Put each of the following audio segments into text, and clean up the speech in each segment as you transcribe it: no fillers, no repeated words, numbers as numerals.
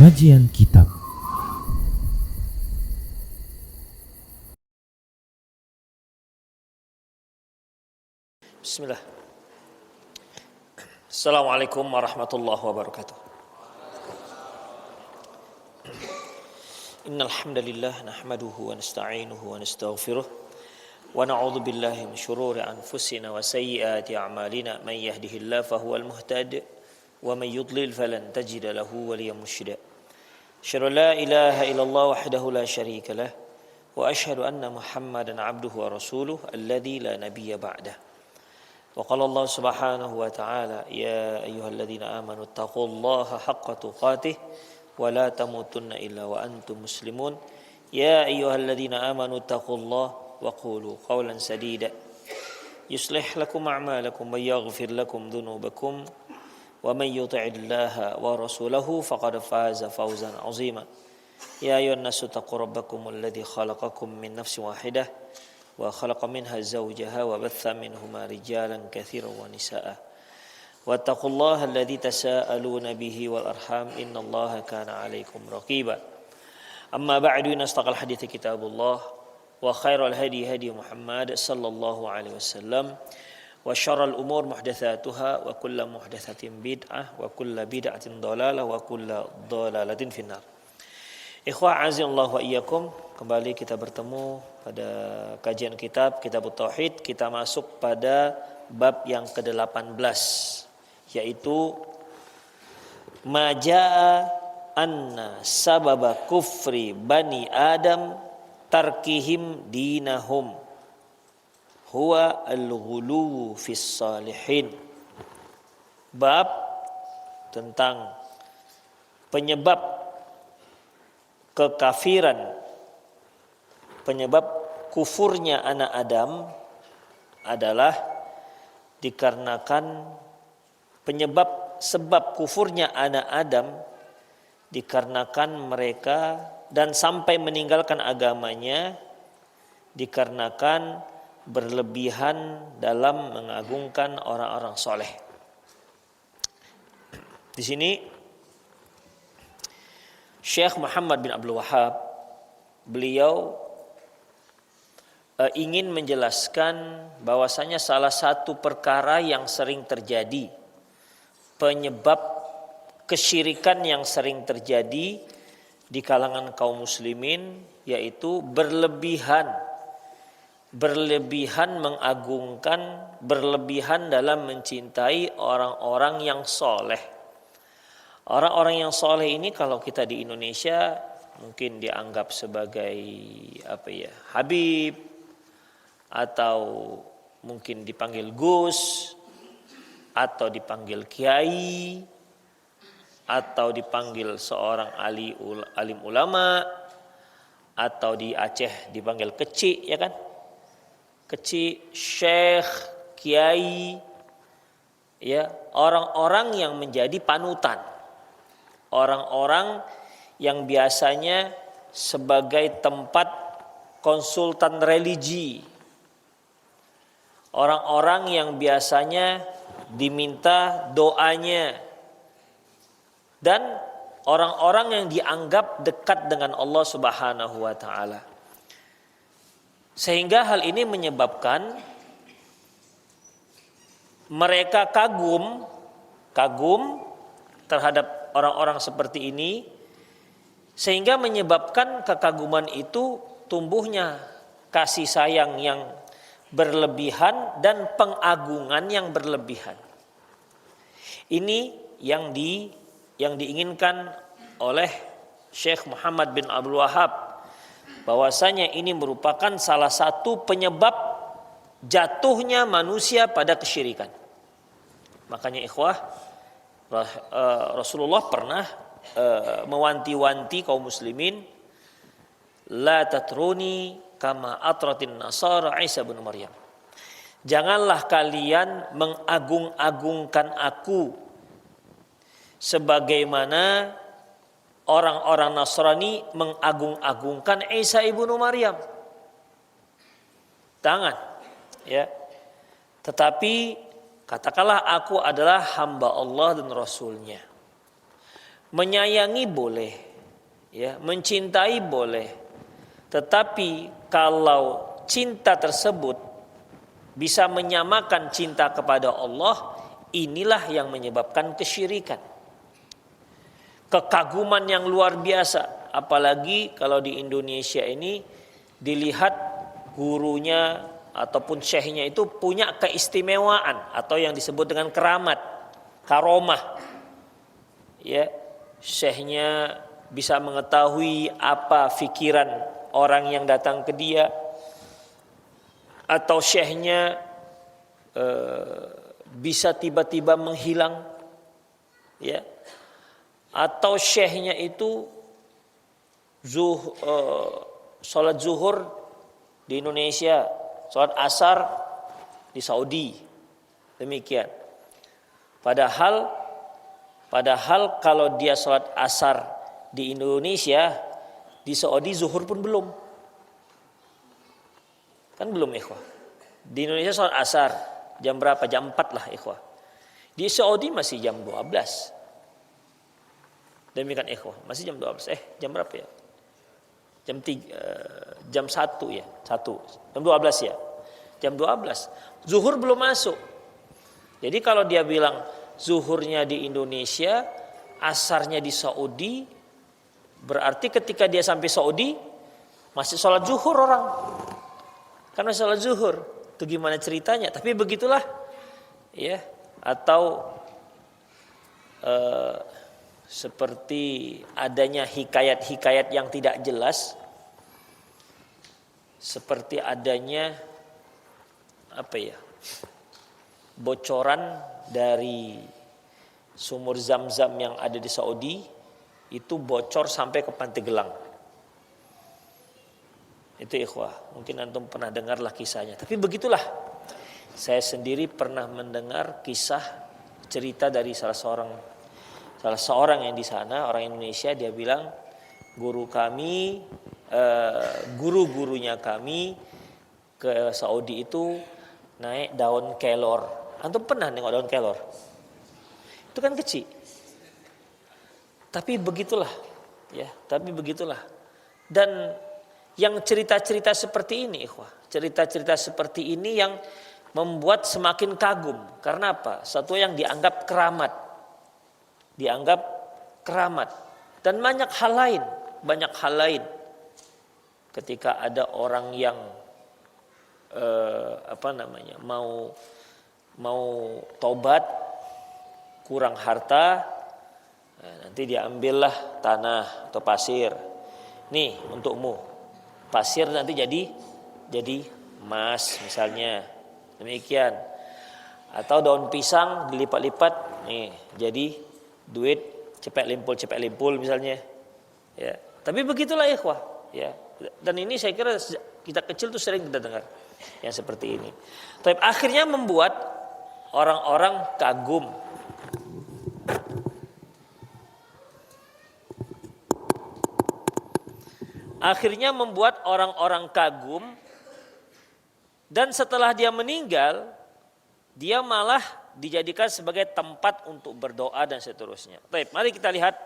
Kajian Kitab. Bismillah. Assalamualaikum warahmatullahi wabarakatuh. Innal hamdalillah nahmaduhu wa nasta'inuhu wa nastaghfiruh wa na'udzu billahi min shururi anfusina wa sayyiati a'malina man yahdihillahu fahuwal muhtadi wa man yudlil falan tajida lahu waliyyan mursyida. Asyhadu an la ilaha illallah wahdahu la syarika lah wa asyhadu anna Muhammadan 'abduhu wa rasuluh alladzi la nabiyya ba'dah. Wa qala Allah Subhanahu wa ta'ala ya ayyuhalladzina amanu taqullaha haqqa tuqatih wa la tamutunna illa wa antum muslimun ya ayyuhalladzina amanu taqullaha wa qulu qawlan sadida yuslih lakum a'malakum wa yaghfir lakum dhunubakum wa man yuti'illaha wa rasulahu faqad faza fawzan 'azima ya ayyuhan nasu taqu rabbakum alladzi khalaqakum min nafsin wahidah wa khalaqa minha zawjaha wa batha minhuma rijalan katsiran wa nisaa wattaqullaha alladzi tasaaluna bihi wal arham innallaha kana 'alaikum raqiba amma ba'du nastaqal hadithi kitabullah wa khairal hadi hadi Muhammad sallallahu alaihi wasallam wa syarral umur muhdatsatuha wa kullu muhdatsatin bid'ah wa kullu bid'atin dhalalah wa kullu dhalalatin finnar. Ikhwah azallahu wa iyyakum, kembali kita bertemu pada kajian kitab Tauhid. Kita masuk pada bab yang ke-18, yaitu majaa anna sababa kufri bani Adam tarkihim dinahum huwa al-ghuluw fis salihin. Bab tentang penyebab kekafiran, penyebab kufurnya anak Adam adalah dikarenakan sebab kufurnya anak Adam dikarenakan mereka dan sampai meninggalkan agamanya dikarenakan berlebihan dalam mengagungkan orang-orang soleh. Di sini Syekh Muhammad bin Abdul Wahhab beliau ingin menjelaskan bahwasanya salah satu perkara yang sering terjadi, penyebab kesyirikan yang sering terjadi di kalangan kaum muslimin, yaitu berlebihan mengagungkan, berlebihan dalam mencintai orang-orang yang soleh. Orang-orang yang soleh ini kalau kita di Indonesia mungkin dianggap sebagai Habib, atau mungkin dipanggil Gus, atau dipanggil Kiai, atau dipanggil seorang alim ulama, atau di Aceh dipanggil Keci, ya kan? Keci, Syekh, Kiai, ya, orang-orang yang menjadi panutan, orang-orang yang biasanya sebagai tempat konsultan religi, orang-orang yang biasanya diminta doanya, dan orang-orang yang dianggap dekat dengan Allah Subhanahu wa ta'ala. Sehingga hal ini menyebabkan mereka kagum terhadap orang-orang seperti ini, sehingga menyebabkan kekaguman itu tumbuhnya kasih sayang yang berlebihan dan pengagungan yang berlebihan. Ini yang diinginkan oleh Syekh Muhammad bin Abdul Wahhab, bahwasanya ini merupakan salah satu penyebab jatuhnya manusia pada kesyirikan. Makanya ikhwah, Rasulullah pernah mewanti-wanti kaum muslimin, la tatruni kama atratin nasara Isa bin Maryam. Janganlah kalian mengagung-agungkan aku sebagaimana orang-orang Nasrani mengagung-agungkan Isa ibnu Maryam. Jangan, ya. Tetapi katakanlah aku adalah hamba Allah dan Rasulnya. Menyayangi boleh, ya, mencintai boleh. Tetapi kalau cinta tersebut bisa menyamakan cinta kepada Allah, inilah yang menyebabkan kesyirikan. Kekaguman yang luar biasa, apalagi kalau di Indonesia ini dilihat gurunya ataupun syekhnya itu punya keistimewaan atau yang disebut dengan keramat, karomah. Ya, syekhnya bisa mengetahui apa pikiran orang yang datang ke dia, atau syekhnya bisa tiba-tiba menghilang, ya, atau syekhnya itu sholat zuhur di Indonesia, sholat asar di Saudi, demikian. Padahal kalau dia sholat asar di Indonesia, di Saudi zuhur pun belum. Kan belum, ikhwah. Di Indonesia sholat asar jam berapa? Jam 4 lah, ikhwah. Di Saudi masih jam 12. Demikian, ikhwah. Masih jam 12. Jam berapa ya? Jam 3, jam 1 ya. 1. Jam 12 ya. Jam 12. Zuhur belum masuk. Jadi kalau dia bilang zuhurnya di Indonesia, asarnya di Saudi, berarti ketika dia sampai Saudi masih sholat zuhur orang. Kan masih sholat zuhur. Itu gimana ceritanya? Tapi begitulah, ya. Atau seperti adanya hikayat-hikayat yang tidak jelas, seperti adanya bocoran dari sumur Zam-Zam yang ada di Saudi itu bocor sampai ke Panteglang. Itu, ikhwah, mungkin antum pernah dengarlah kisahnya. Tapi begitulah, saya sendiri pernah mendengar kisah cerita dari salah seorang yang di sana, orang Indonesia. Dia bilang guru-gurunya kami ke Saudi itu naik daun kelor. Antum pernah nengok daun kelor? Itu kan kecil. Tapi begitulah, ya. Dan yang cerita-cerita seperti ini, ikhwah, cerita-cerita seperti ini yang membuat semakin kagum. Karena apa? Satu yang dianggap keramat. Dan banyak hal lain. Ketika ada orang yang mau tobat, kurang harta, nanti diambillah tanah atau pasir. Nih untukmu. Pasir nanti jadi emas misalnya. Demikian. Atau daun pisang dilipat-lipat, nih jadi duit cepet limpul misalnya. Ya. Tapi begitulah, ikhwah, ya. Dan ini saya kira kita kecil tuh sering kita dengar yang seperti ini. Tapi akhirnya membuat orang-orang kagum. Dan setelah dia meninggal, dia malah dijadikan sebagai tempat untuk berdoa dan seterusnya. Baik, mari kita lihat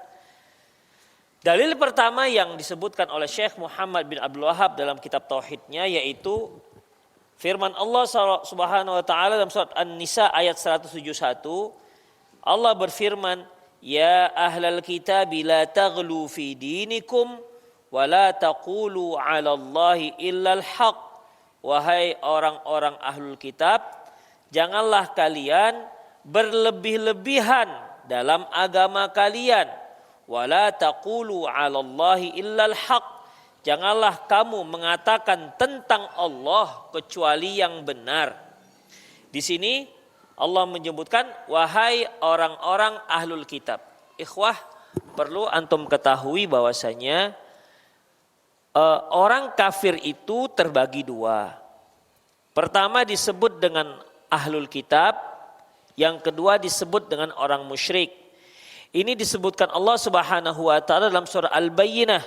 dalil pertama yang disebutkan oleh Syekh Muhammad bin Abdul Wahhab dalam kitab Tauhidnya, yaitu firman Allah Subhanahu wa taala dalam surat An-Nisa ayat 171. Allah berfirman, "Ya ahlal kitab la taghlu fi dinikum wa la taqulu 'ala Allahi illal haq." Wahai orang-orang ahlul kitab, janganlah kalian berlebih-lebihan dalam agama kalian. Wala taqulu 'ala Allahi illal haq. Janganlah kamu mengatakan tentang Allah kecuali yang benar. Di sini Allah menyebutkan wahai orang-orang ahlul kitab. Ikhwah, perlu antum ketahui bahwasanya orang kafir itu terbagi dua. Pertama disebut dengan ahlul kitab, yang kedua disebut dengan orang musyrik. Ini disebutkan Allah Subhanahu wa taala dalam surah Al-Bayyinah.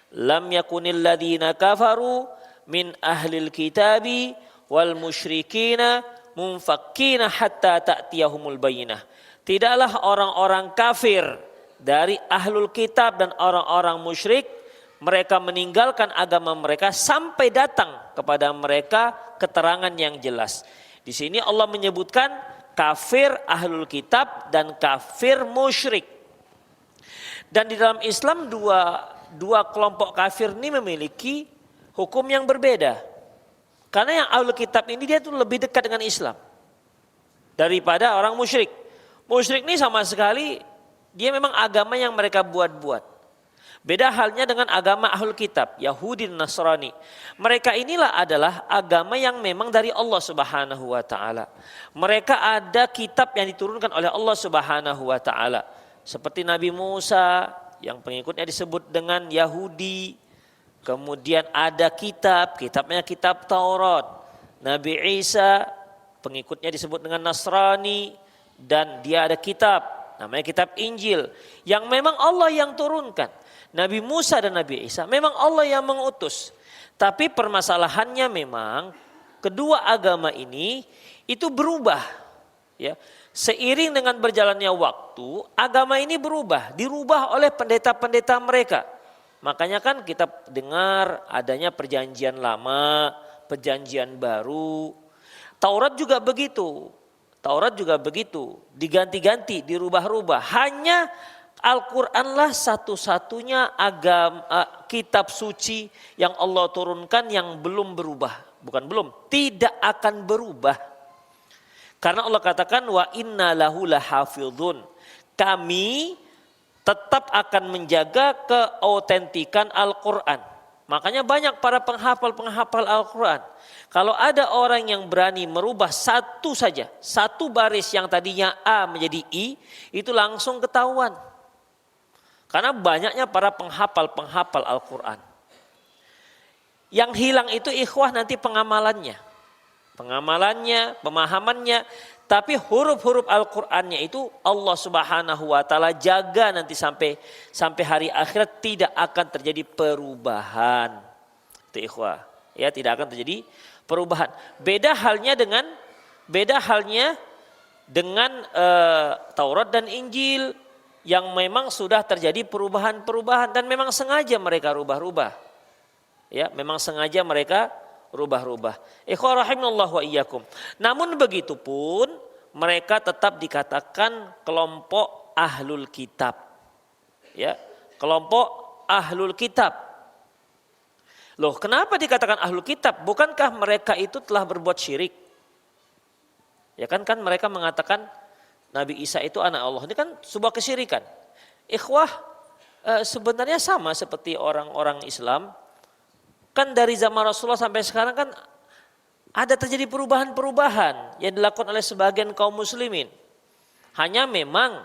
Lam yakunil ladzina kafaru min ahlil kitabi wal musyrikina munfakkina hatta ta'tiyahumul bayyinah. Tidaklah orang-orang kafir dari ahlul kitab dan orang-orang musyrik, mereka meninggalkan agama mereka sampai datang kepada mereka keterangan yang jelas. Di sini Allah menyebutkan kafir ahlul kitab dan kafir musyrik. Dan di dalam Islam dua kelompok kafir ini memiliki hukum yang berbeda. Karena yang ahlul kitab ini dia tuh lebih dekat dengan Islam daripada orang musyrik. Musyrik ini sama sekali dia memang agama yang mereka buat-buat. Beda halnya dengan agama ahlul kitab, Yahudi dan Nasrani. Mereka inilah adalah agama yang memang dari Allah Subhanahu wa taala. Mereka ada kitab yang diturunkan oleh Allah Subhanahu wa taala. Seperti Nabi Musa yang pengikutnya disebut dengan Yahudi. Kemudian ada kitabnya kitab Taurat. Nabi Isa pengikutnya disebut dengan Nasrani dan dia ada kitab namanya kitab Injil yang memang Allah yang turunkan. Nabi Musa dan Nabi Isa memang Allah yang mengutus. Tapi permasalahannya memang kedua agama ini itu berubah. Ya. Seiring dengan berjalannya waktu, agama ini dirubah oleh pendeta-pendeta mereka. Makanya kan kita dengar adanya perjanjian lama, perjanjian baru. Taurat juga begitu. Diganti-ganti, dirubah-rubah. Hanya Al-Quranlah satu-satunya kitab suci yang Allah turunkan yang belum berubah. Tidak akan berubah. Karena Allah katakan wa inna lahu lahafidhun. Kami tetap akan menjaga keautentikan Al-Quran. Makanya banyak para penghafal Al-Quran. Kalau ada orang yang berani merubah satu baris yang tadinya A menjadi I, itu langsung ketahuan. Karena banyaknya para penghafal Al-Quran. Yang hilang itu ikhwah nanti pengamalannya, pemahamannya. Tapi huruf-huruf Al-Qurannya itu Allah Subhanahu wa taala jaga nanti sampai hari akhirat tidak akan terjadi perubahan. Itu ikhwah. Ya, tidak akan terjadi perubahan. Beda halnya dengan Taurat dan Injil yang memang sudah terjadi perubahan-perubahan dan memang sengaja mereka rubah-rubah. Ya, memang sengaja mereka rubah-rubah. Ikhwah rahimallahu wa iyyakum. Namun begitu pun mereka tetap dikatakan kelompok ahlul kitab. Ya, kelompok ahlul kitab. Loh, kenapa dikatakan ahlul kitab? Bukankah mereka itu telah berbuat syirik? Ya kan mereka mengatakan Nabi Isa itu anak Allah. Ini kan sebuah kesyirikan. Ikhwah, sebenarnya sama seperti orang-orang Islam. Kan dari zaman Rasulullah sampai sekarang kan ada terjadi perubahan-perubahan yang dilakukan oleh sebagian kaum muslimin. Hanya memang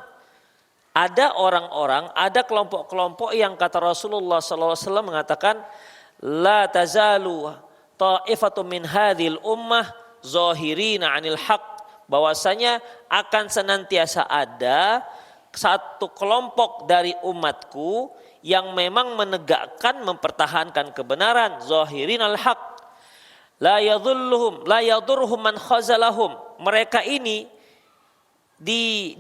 ada orang-orang, ada kelompok-kelompok yang kata Rasulullah SAW mengatakan la tazalu ta'ifatum min hadhil ummah zahirina 'anil haqq, bahwasanya akan senantiasa ada satu kelompok dari umatku yang memang menegakkan, mempertahankan kebenaran, zahirin al-haq, la yadurruhum man khazalahum. Mereka ini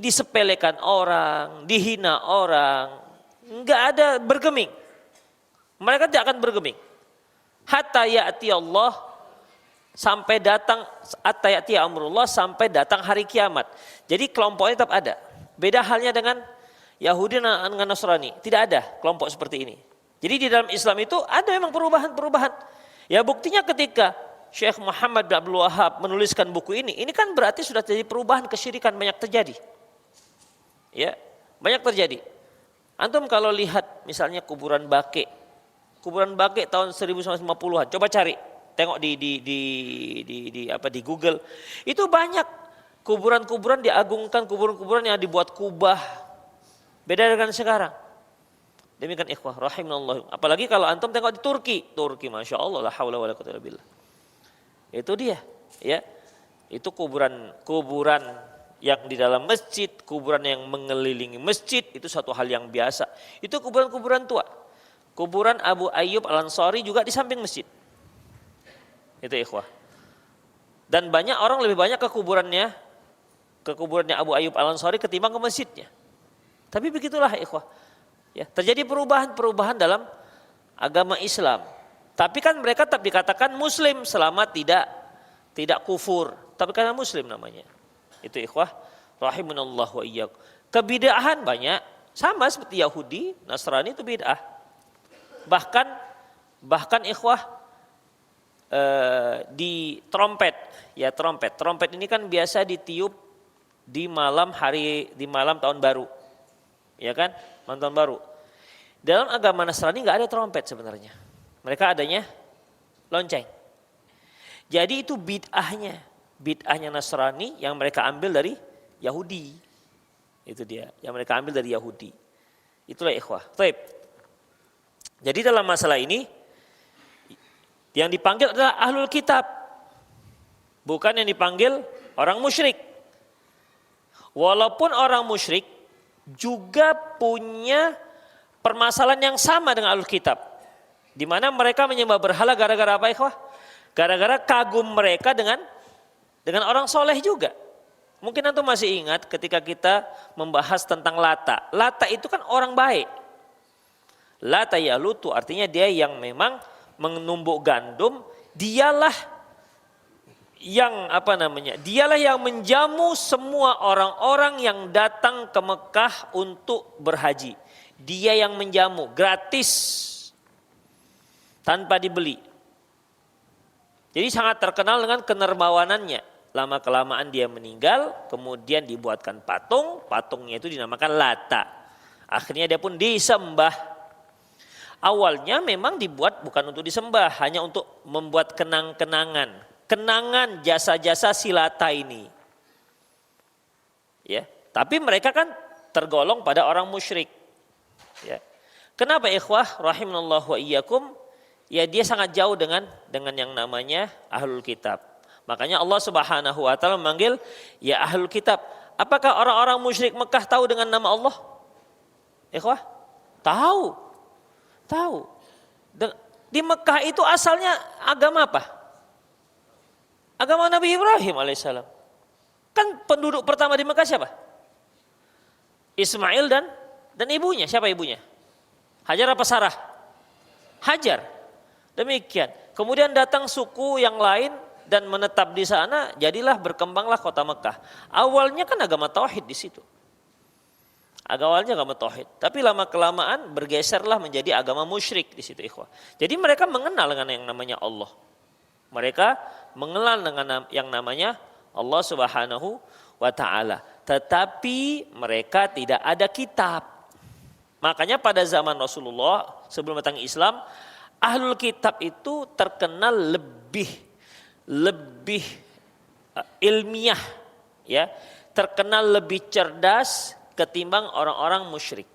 disepelekan orang, dihina orang, enggak ada bergeming. Mereka tidak akan bergeming. Hatta ya'ti Allah, sampai datang hatta ya'ti amrullah, sampai datang hari kiamat. Jadi kelompoknya tetap ada. Beda halnya dengan Yahudi dan Nasrani, tidak ada kelompok seperti ini. Jadi di dalam Islam itu ada memang perubahan-perubahan. Ya buktinya ketika Syekh Muhammad bin Abdul Wahab menuliskan buku ini kan berarti sudah terjadi perubahan, kesyirikan banyak terjadi. Ya, banyak terjadi. Antum kalau lihat misalnya kuburan Baqi tahun 1950-an, coba cari, tengok di Google. Itu banyak kuburan-kuburan diagungkan, kuburan-kuburan yang dibuat kubah. Beda dengan sekarang. Demikian ikhwah rahimallahu. Apalagi kalau antum tengok di Turki Masya Allah, la haula wala quwwata illa billah. Itu dia, ya. Itu kuburan yang di dalam masjid, kuburan yang mengelilingi masjid, itu satu hal yang biasa. Itu kuburan-kuburan tua. Kuburan Abu Ayyub Al-Ansari juga di samping masjid. Itu ikhwah. Dan banyak orang lebih banyak ke kuburannya Abu Ayyub Al-Ansari ketimbang ke masjidnya. Tapi begitulah ikhwah. Ya, terjadi perubahan-perubahan dalam agama Islam. Tapi kan mereka tetap dikatakan muslim selama tidak kufur. Tapi karena muslim namanya. Itu ikhwah rahimanallah wa iyyakum. Kebid'ahan banyak, sama seperti Yahudi, Nasrani itu bid'ah. Bahkan ikhwah di trompet, ya trompet. Trompet ini kan biasa ditiup di malam tahun baru. Ya kan? Malam tahun baru. Dalam agama Nasrani enggak ada trompet sebenarnya. Mereka adanya lonceng. Jadi itu bid'ahnya Nasrani yang mereka ambil dari Yahudi. Itu dia, yang mereka ambil dari Yahudi. Itulah ikhwah. Baik. Jadi dalam masalah ini yang dipanggil adalah ahlul kitab. Bukan yang dipanggil orang musyrik. Walaupun orang musyrik juga punya permasalahan yang sama dengan ahlul kitab. Di mana mereka menyembah berhala gara-gara apa ikhwah? Gara-gara kagum mereka dengan orang soleh juga. Mungkin antum masih ingat ketika kita membahas tentang Lata. Lata itu kan orang baik. Lata yalutu artinya dia yang memang menumbuk gandum. Dialah yang menjamu semua orang-orang yang datang ke Mekah untuk berhaji. Dia yang menjamu gratis. Tanpa dibeli. Jadi sangat terkenal dengan kenermawanannya. Lama-kelamaan dia meninggal, kemudian dibuatkan patung. Patungnya itu dinamakan Lata. Akhirnya dia pun disembah. Awalnya memang dibuat bukan untuk disembah, hanya untuk membuat kenang-kenangan. Kenangan jasa-jasa si Lata ini. Ya, tapi mereka kan tergolong pada orang musyrik. Ya. Kenapa ikhwah rahimanallahu wa iyyakum? Ya dia sangat jauh dengan yang namanya ahlul kitab. Makanya Allah Subhanahu wa taala memanggil ya ahlul kitab. Apakah orang-orang musyrik Mekah tahu dengan nama Allah? Ikhwah? Tahu. Di Mekah itu asalnya agama apa? Agama Nabi Ibrahim alaihissalam. Kan penduduk pertama di Mekah siapa? Ismail dan ibunya. Siapa ibunya? Hajar apa Sarah? Hajar. Demikian. Kemudian datang suku yang lain dan menetap di sana, jadilah berkembanglah kota Mekah. Awalnya kan agama tauhid di situ. Awalnya agama tauhid, tapi lama kelamaan bergeserlah menjadi agama musyrik di situ ikhwah. Jadi mereka mengenal dengan yang namanya Allah. Mereka mengenal dengan yang namanya Allah Subhanahu wa taala. Tetapi mereka tidak ada kitab. Makanya pada zaman Rasulullah sebelum datang Islam, ahlul kitab itu terkenal lebih ilmiah, ya, terkenal lebih cerdas ketimbang orang-orang musyrik.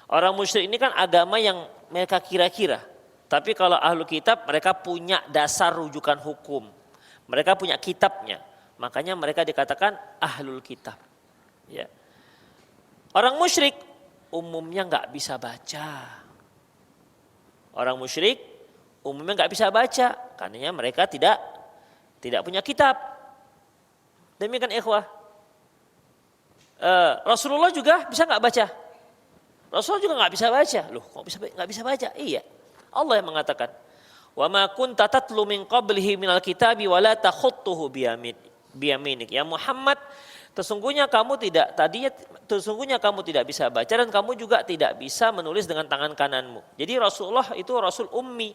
Orang musyrik ini kan agama yang mereka kira-kira, tapi kalau ahlul kitab mereka punya dasar rujukan hukum, mereka punya kitabnya, makanya mereka dikatakan ahlul kitab. Ya. Orang musyrik umumnya nggak bisa baca. Orang musyrik umumnya nggak bisa baca, karena mereka tidak punya kitab. Demikian ikhwah. Rasulullah juga bisa nggak baca? Rasulullah juga nggak bisa baca. Loh, kok nggak bisa baca? Iya, Allah yang mengatakan, wa ma kunta tatlu min qablihi minal kitabi wa la takhutuhu biyaminik. Ya Muhammad, sesungguhnya kamu tidak bisa baca dan kamu juga tidak bisa menulis dengan tangan kananmu. Jadi Rasulullah itu Rasul ummi.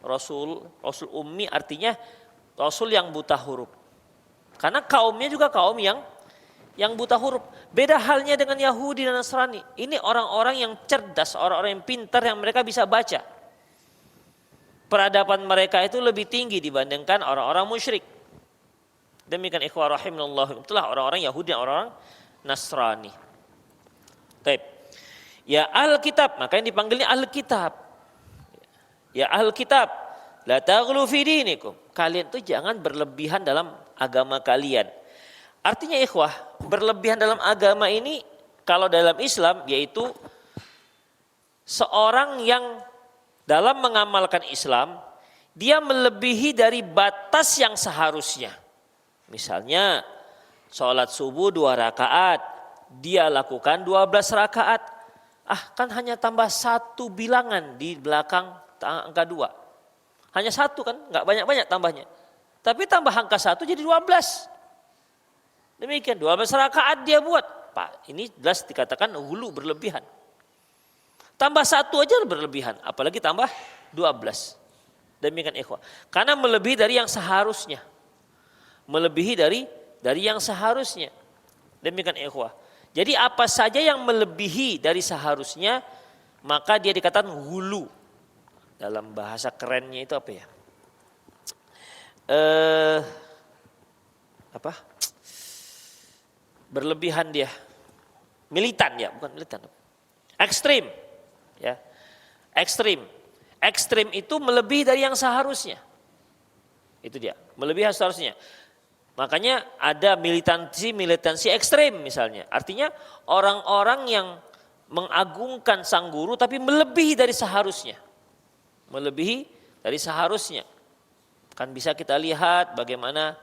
Rasul ummi artinya Rasul yang buta huruf. Karena kaumnya juga kaum yang buta huruf. Beda halnya dengan Yahudi dan Nasrani. Ini orang-orang yang cerdas, orang-orang yang pintar yang mereka bisa baca. Peradaban mereka itu lebih tinggi dibandingkan orang-orang musyrik. Demikian ikhwah rahimanallah, itulah orang-orang Yahudi dan orang Nasrani. Baik. Ya Alkitab, makanya dipanggilnya Alkitab. Ya Alkitab, la taghlu fi dinikum. Kalian tuh jangan berlebihan dalam agama kalian. Artinya ikhwah, berlebihan dalam agama ini kalau dalam Islam yaitu seorang yang dalam mengamalkan Islam dia melebihi dari batas yang seharusnya. Misalnya sholat subuh 2 rakaat, dia lakukan 12 rakaat. Kan hanya tambah 1 bilangan di belakang angka 2. Hanya 1 kan, nggak banyak-banyak tambahnya. Tapi tambah angka 1 jadi 12. Demikian 12 rakaat dia buat. Pak, ini jelas dikatakan hulu berlebihan. Tambah 1 aja berlebihan, apalagi tambah 12. Demikian ikhwah. Karena melebihi dari yang seharusnya. Melebihi dari yang seharusnya. Demikian ikhwah. Jadi apa saja yang melebihi dari seharusnya, maka dia dikatakan hulu. Dalam bahasa kerennya itu apa ya? Berlebihan dia. Militan ya, bukan militan. Ekstrim. Ya. Ekstrim. Ekstrim itu melebihi dari yang seharusnya. Itu dia, melebihi seharusnya. Makanya ada militansi ekstrim misalnya. Artinya orang-orang yang mengagungkan sang guru tapi melebihi dari seharusnya. Melebihi dari seharusnya. Kan bisa kita lihat bagaimana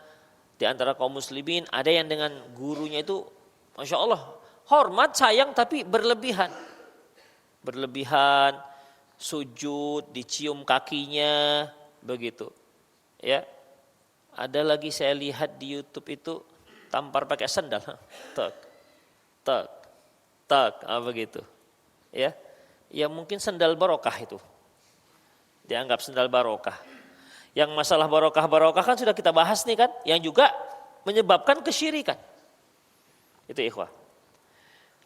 di antara kaum muslimin ada yang dengan gurunya itu Masya Allah hormat, sayang tapi berlebihan. Berlebihan, sujud, dicium kakinya, begitu. Ya. Ada lagi saya lihat di YouTube itu tampar pakai sandal. Tak, begitu. Ya. Ya mungkin sandal barokah itu. Dianggap sandal barokah. Yang masalah barokah kan sudah kita bahas nih kan, yang juga menyebabkan kesyirikan. Itu ikhwah.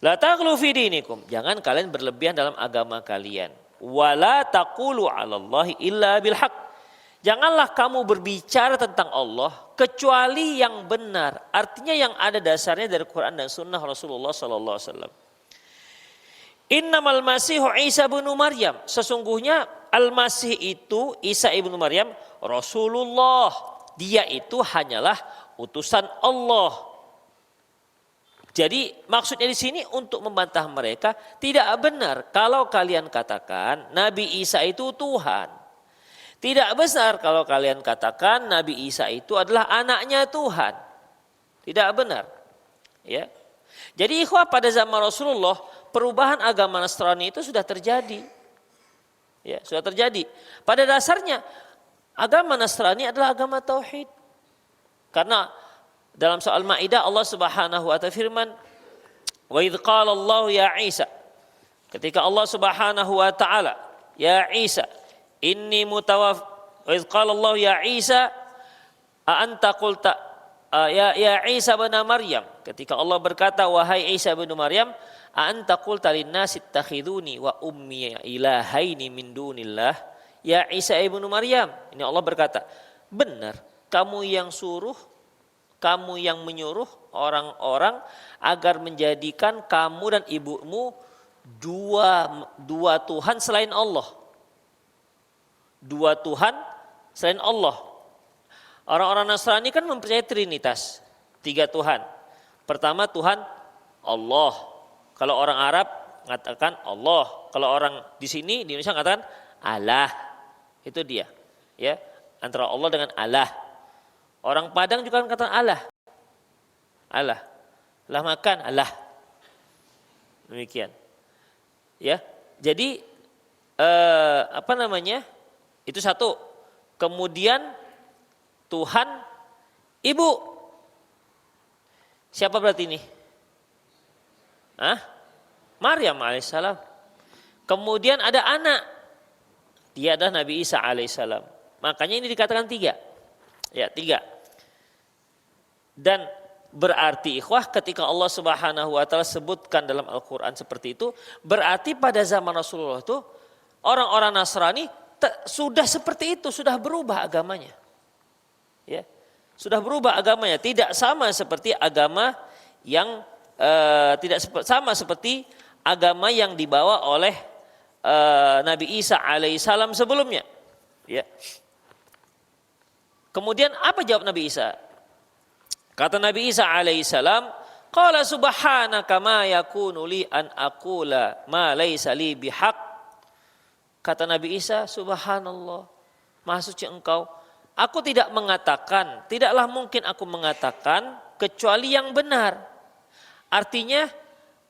La taghlu fi dinikum, jangan kalian berlebihan dalam agama kalian. Wala taqulu 'alallahi illa bil haqq. Janganlah kamu berbicara tentang Allah kecuali yang benar. Artinya yang ada dasarnya dari Quran dan Sunnah Rasulullah sallallahu alaihi wasallam. Innamal Masihu Isa bin Maryam. Sesungguhnya Al-Masih itu Isa ibnu Maryam Rasulullah. Dia itu hanyalah utusan Allah. Jadi maksudnya di sini untuk membantah mereka, tidak benar kalau kalian katakan Nabi Isa itu Tuhan. Tidak benar kalau kalian katakan Nabi Isa itu adalah anaknya Tuhan. Tidak benar. Ya. Jadi ikhwah, pada zaman Rasulullah perubahan agama Nasrani itu sudah terjadi. Ya, sudah terjadi. Pada dasarnya agama Nasrani adalah agama tauhid. Karena dalam soal Maidah Allah Subhanahu wa taala firman, "Wa idz qala Allah ya Isa." Ketika Allah Subhanahu wa taala, "Ya Isa, inni mutawaf." Wa idz qala Allah ya Isa, "A anta qulta ya Isa bin Maryam." Ketika Allah berkata, "Wahai Isa bin Maryam, a anta qulta lin-nasi ittakhiduni wa ummi ilahaini min dunillah." Ya Isa ibnu Maryam, ini Allah berkata, benar kamu yang kamu yang menyuruh orang-orang agar menjadikan kamu dan ibumu dua Tuhan selain Allah. Dua Tuhan selain Allah. Orang-orang Nasrani kan mempercayai Trinitas, 3 Tuhan. Pertama Tuhan Allah. Kalau orang Arab mengatakan Allah. Kalau orang di sini di Indonesia mengatakan Allah. Itu dia. Ya, antara Allah dengan Allah. Orang Padang juga kata Allah. Allah. Allah makan, Allah. Demikian. Ya. Jadi itu satu. Kemudian Tuhan Ibu. Siapa berarti ini? Maryam alaihissalam. Kemudian ada anak. Dia adalah Nabi Isa alaihissalam. Makanya ini dikatakan 3. Ya, 3. Dan berarti ikhwah ketika Allah Subhanahu wa taala sebutkan dalam Al-Qur'an seperti itu, berarti pada zaman Rasulullah itu orang-orang Nasrani sudah seperti itu, sudah berubah agamanya. Ya. Sudah berubah agamanya, tidak sama seperti agama yang tidak sama seperti agama yang dibawa oleh Nabi Isa alaihissalam sebelumnya. Ya. Kemudian apa jawab Nabi Isa? Kata Nabi Isa alaihissalam, qala subhanaka ma yakunu li an aqula ma laysa li bihaq. Kata Nabi Isa, subhanallah, maha suci engkau. Aku tidak mengatakan, tidaklah mungkin aku mengatakan kecuali yang benar. Artinya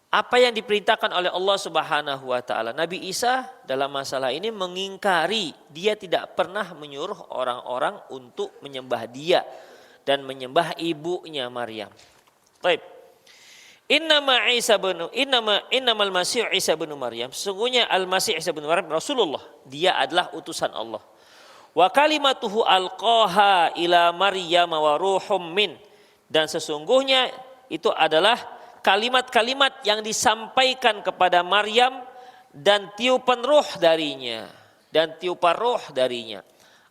apa yang diperintahkan oleh Allah Subhanahu wa taala. Nabi Isa dalam masalah ini mengingkari, dia tidak pernah menyuruh orang-orang untuk menyembah dia dan menyembah ibunya Maryam. Baik. Innamal Masih Isa bin Maryam. Sesungguhnya Al-Masih Isa bin Maryam Rasulullah, dia adalah utusan Allah. Wa kalimatuhu alqaha ila Maryam wa ruhum min. Dan sesungguhnya itu adalah kalimat-kalimat yang disampaikan kepada Maryam dan tiupan ruh darinya.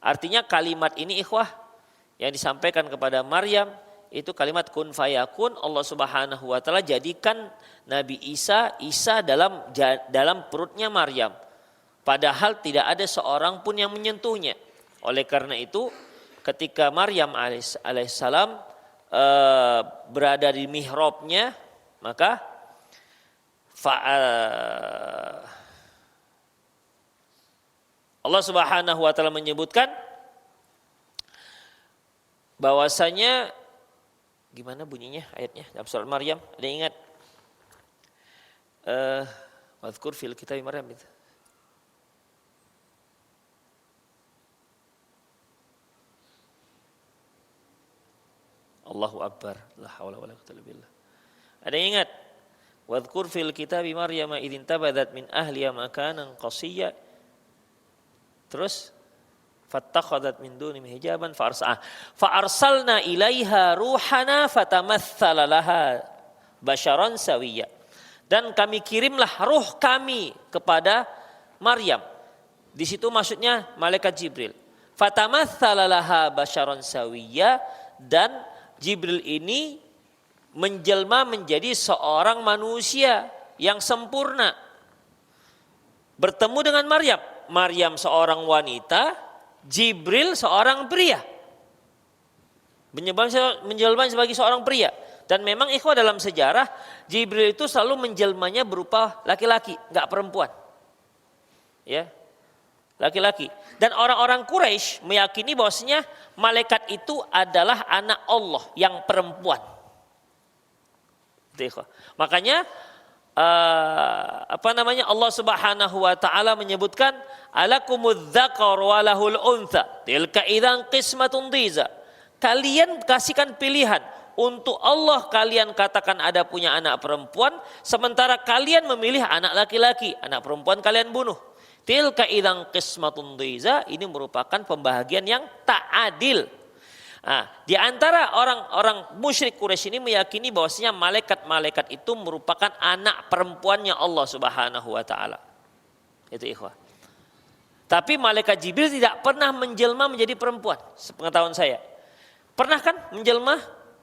Artinya kalimat ini ikhwah yang disampaikan kepada Maryam itu kalimat kun fayakun. Allah Subhanahu wa taala jadikan Nabi Isa dalam perutnya Maryam. Padahal tidak ada seorang pun yang menyentuhnya. Oleh karena itu ketika Maryam alaihissalam berada di mihrabnya, maka Allah Subhanahu wa taala menyebutkan bahwasanya, gimana bunyinya ayatnya dalam surat Maryam? Ada yang ingat? Wadhkur fil kitabi Maryam itu. Allahu Akbar, la haula wala quwwata illa billah. Ada yang ingat? Wadhkur fil kitabi Maryam idzin tabadat min ahliha makanan qasiyya. Terus fattakhadhat min dunihim hijaban fa'arsalna ilaiha ruhana fatamatsala laha basyaran sawiyya. Dan kami kirimlah ruh kami kepada Maryam. Di situ maksudnya malaikat Jibril. Fatamatsala laha basyaran sawiyya, dan Jibril ini menjelma menjadi seorang manusia yang sempurna. Bertemu dengan Maryam. Maryam seorang wanita, Jibril seorang pria. Menjelma sebagai seorang pria. Dan memang ikhwah dalam sejarah, Jibril itu selalu menjelmanya berupa laki-laki, enggak perempuan. Ya. Laki-laki. Dan orang-orang Quraisy meyakini bahwasanya malaikat itu adalah anak Allah yang perempuan. Makanya Allah Subhanahu wa taala menyebutkan alakumudz dzakar wa lahul untha tilka idzan qismatun dhiza. Kalian kasihkan pilihan, untuk Allah kalian katakan ada punya anak perempuan, sementara kalian memilih anak laki-laki, anak perempuan kalian bunuh. Tilka idzan qismatun dhiza, ini merupakan pembahagian yang tak adil. Nah, di antara orang-orang musyrik Quraisy ini meyakini bahwasanya malaikat-malaikat itu merupakan anak perempuannya Allah Subhanahu wa taala. Itu ikhwah. Tapi malaikat Jibril tidak pernah menjelma menjadi perempuan, sepengetahuan saya. Pernah kan menjelma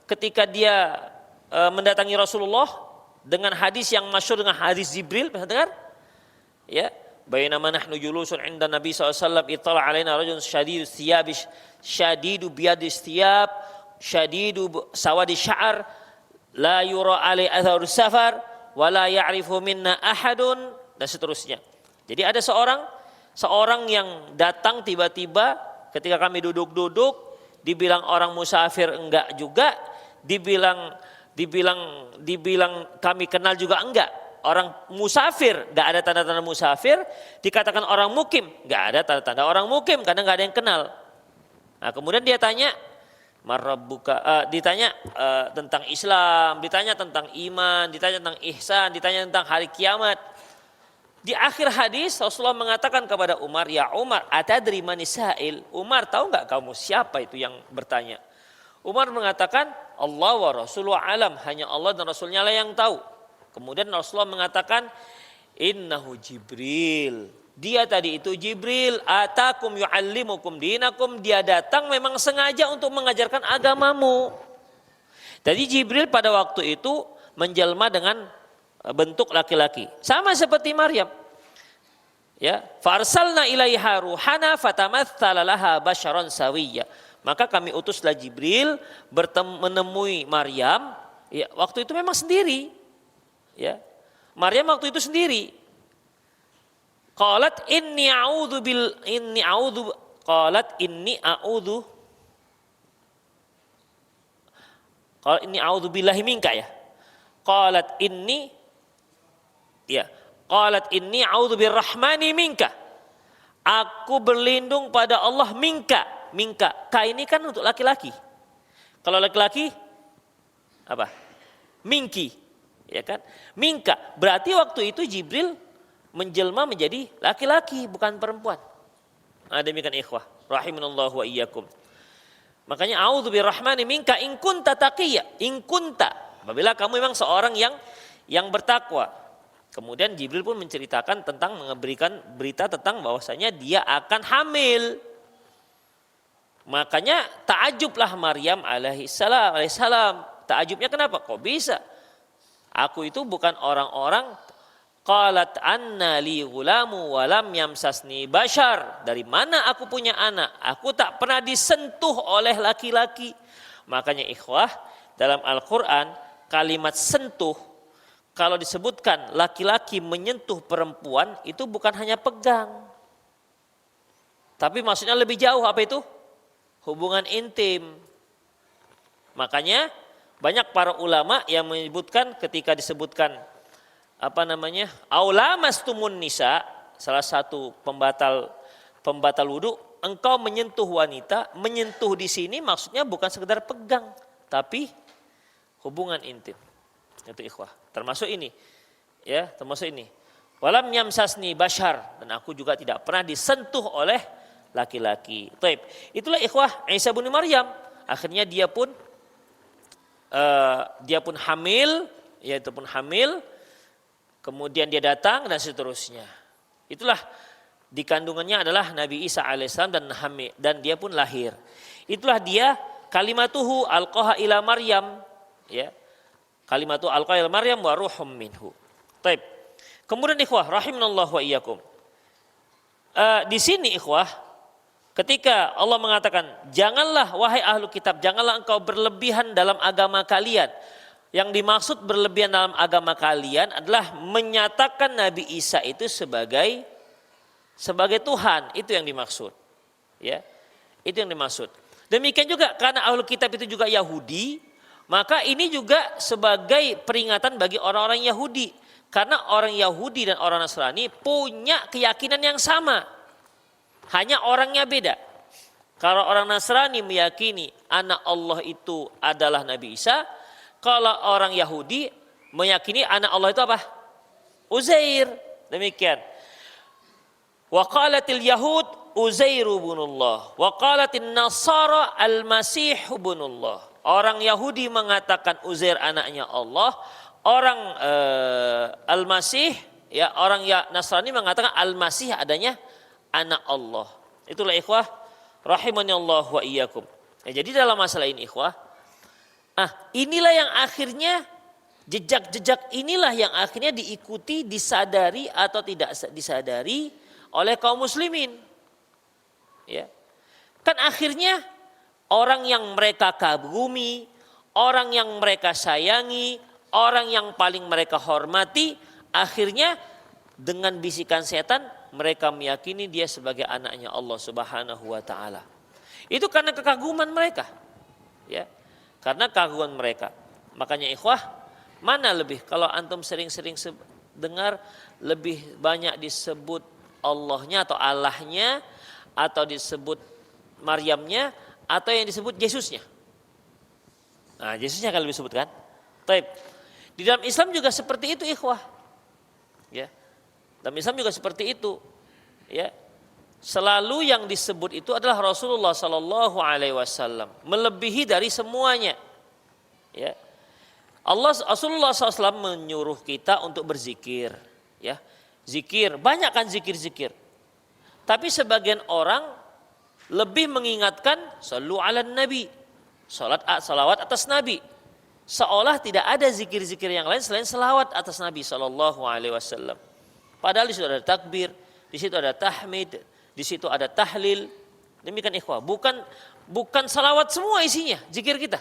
ketika dia mendatangi Rasulullah dengan hadis yang masyhur dengan hadis Jibril, pernah dengar? Ya. Bainama nahnu julusun 'inda Nabi sallallahu alaihi wasallam ittala 'alaina rajulun syadidus thiyab syadidu biyadis thiyab syadidu sawadi sya'r la yura 'alai atharus safar wa la ya'rifu minna ahadun, dan seterusnya. Jadi ada seorang yang datang tiba-tiba ketika kami duduk-duduk, dibilang orang musafir enggak juga, dibilang kami kenal juga enggak. Orang musafir, gak ada tanda-tanda musafir. Dikatakan orang mukim, gak ada tanda-tanda orang mukim, karena gak ada yang kenal. Nah, kemudian dia tanya, ditanya tentang Islam, ditanya tentang iman, ditanya tentang ihsan, ditanya tentang hari kiamat. Di akhir hadis Rasulullah mengatakan kepada Umar, ya Umar, atadri manis sa'il? Umar, tahu gak kamu siapa itu yang bertanya? Umar mengatakan, Allah wa Rasulullah alam, hanya Allah dan Rasulnya lah yang tahu. Kemudian Rasulullah mengatakan, innahu Jibril. Dia tadi itu Jibril, atakum yu'allimukum dinakum. Dia datang memang sengaja untuk mengajarkan agamamu. Jadi Jibril pada waktu itu menjelma dengan bentuk laki-laki. Sama seperti Maryam. Ya, farsalna ilaiha ruhana fatamatsala laha basyaran sawiyya. Maka kami utuslah Jibril menemui Maryam. Ya, waktu itu memang sendiri. Ya, Maryam waktu itu sendiri. Qalat inni a'udzu billahi minka ya. Qalat inni Ya, qalat inni a'udzu birrahmani minka. Aku berlindung pada Allah minka. Minka. Ka ini kan untuk laki-laki. Kalau laki-laki apa? Minki. Ya kan? Minka. Berarti waktu itu Jibril menjelma menjadi laki-laki bukan perempuan. Demikian ikhwah rahimanallahu wa iyyakum. Makanya a'udzu birrahmani minka in kunta taqiyya. In kunta. Apabila kamu memang seorang yang bertakwa. Kemudian Jibril pun menceritakan tentang memberikan berita tentang bahwasanya dia akan hamil. Makanya ta'ajublah Maryam alaihissalam. Ta'ajubnya kenapa? Kok bisa? Aku itu bukan orang-orang. Qalat anna li gulamu walam yamsasni bashar. Dari mana aku punya anak? Aku tak pernah disentuh oleh laki-laki. Makanya ikhwah, dalam Al-Quran kalimat sentuh, kalau disebutkan laki-laki menyentuh perempuan, itu bukan hanya pegang. Tapi maksudnya lebih jauh, apa itu? Hubungan intim. Makanya banyak para ulama yang menyebutkan ketika disebutkan aula mastumun nisa, salah satu pembatal wudu, engkau menyentuh wanita, menyentuh di sini maksudnya bukan sekedar pegang, tapi hubungan intim. Itu ikhwah. Termasuk ini. Ya, termasuk ini. Walam yamsasni bashar, dan aku juga tidak pernah disentuh oleh laki-laki. Taib. Itulah ikhwah Isa bin Maryam. Akhirnya dia pun hamil, kemudian dia datang dan seterusnya. Itulah di kandungannya adalah Nabi Isa alaihissalam dan dia pun lahir. Itulah dia kalimatuhu alqaha ila Maryam, ya. Kalimatu alqaha ila Maryam wa ruhum minhu. Taib. Kemudian ikhwah rahimanallahu wa iyyakum. Di sini ikhwah, ketika Allah mengatakan, janganlah wahai ahlu kitab, janganlah engkau berlebihan dalam agama kalian. Yang dimaksud berlebihan dalam agama kalian adalah menyatakan Nabi Isa itu sebagai Tuhan. Itu yang dimaksud. Ya, itu yang dimaksud. Demikian juga karena ahlu kitab itu juga Yahudi, maka ini juga sebagai peringatan bagi orang-orang Yahudi. Karena orang Yahudi dan orang Nasrani punya keyakinan yang sama. Hanya orangnya beda. Kalau orang Nasrani meyakini anak Allah itu adalah Nabi Isa, kalau orang Yahudi meyakini anak Allah itu apa? Uzair. Demikian. Wa qalatil yahud Uzairu bunullah. Wa qalatin nasara al-masih bunullah. Orang Yahudi mengatakan Uzair anaknya Allah. Orang al-masih, ya, orang Nasrani mengatakan al-masih adanya anak Allah. Itulah ikhwah rahimanallahu wa iyyakum. Ya, jadi dalam masalah ini ikhwah, inilah yang akhirnya jejak-jejak inilah yang akhirnya diikuti, disadari atau tidak disadari oleh kaum muslimin. Ya. Kan akhirnya orang yang mereka kagumi, orang yang mereka sayangi, orang yang paling mereka hormati, akhirnya dengan bisikan setan mereka meyakini dia sebagai anaknya Allah Subhanahu wa taala. Itu karena kekaguman mereka. Ya. Karena kekaguman mereka. Makanya ikhwah, mana lebih kalau antum sering-sering dengar lebih banyak disebut Allahnya atau Allahnya, atau disebut Maryamnya, atau yang disebut Yesusnya? Nah, Yesusnya akan lebih disebutkan. Taib. Di dalam Islam juga seperti itu ikhwah. Ya. Dalam Islam juga seperti itu. Ya. Selalu yang disebut itu adalah Rasulullah sallallahu alaihi wasallam, melebihi dari semuanya. Ya. Rasulullah SAW menyuruh kita untuk berzikir, ya. Zikir, banyak kan zikir-zikir. Tapi sebagian orang lebih mengingatkan sallu ala nabi, salawat atas nabi. Seolah tidak ada zikir-zikir yang lain selain salawat atas Nabi sallallahu alaihi wasallam. Padahal di situ ada takbir, di situ ada tahmid, di situ ada tahlil. Demikian ikhwah, bukan salawat semua isinya zikir kita.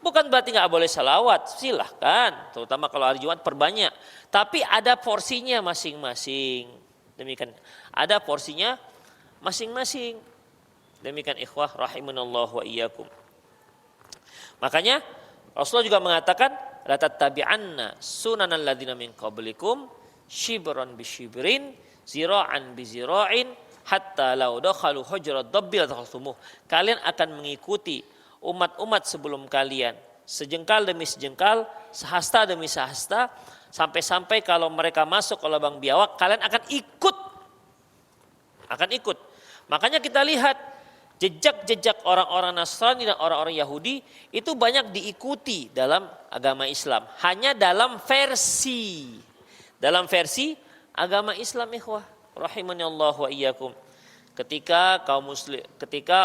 Bukan berarti nggak boleh salawat, silahkan. Terutama kalau hari Jumat perbanyak. Tapi ada porsinya masing-masing. Demikian, ada porsinya masing-masing. Demikian ikhwah rahimanallahu wa iyyakum. Makanya Rasulullah juga mengatakan la tattabi'anna sunanal ladzina min qablikum, shibran bi shibrin, zira'an bi zira'in, hatta law dakhalu hujrat dabbil dakhaltumuh. Kalian akan mengikuti umat-umat sebelum kalian sejengkal demi sejengkal, sehasta demi sehasta, sampai-sampai kalau mereka masuk ke lubang biawak kalian akan ikut. Makanya kita lihat jejak-jejak orang-orang Nasrani dan orang-orang Yahudi itu banyak diikuti dalam agama Islam. Hanya dalam versi agama Islam, ikhwah rahimani Allah wa iyyakum. Ketika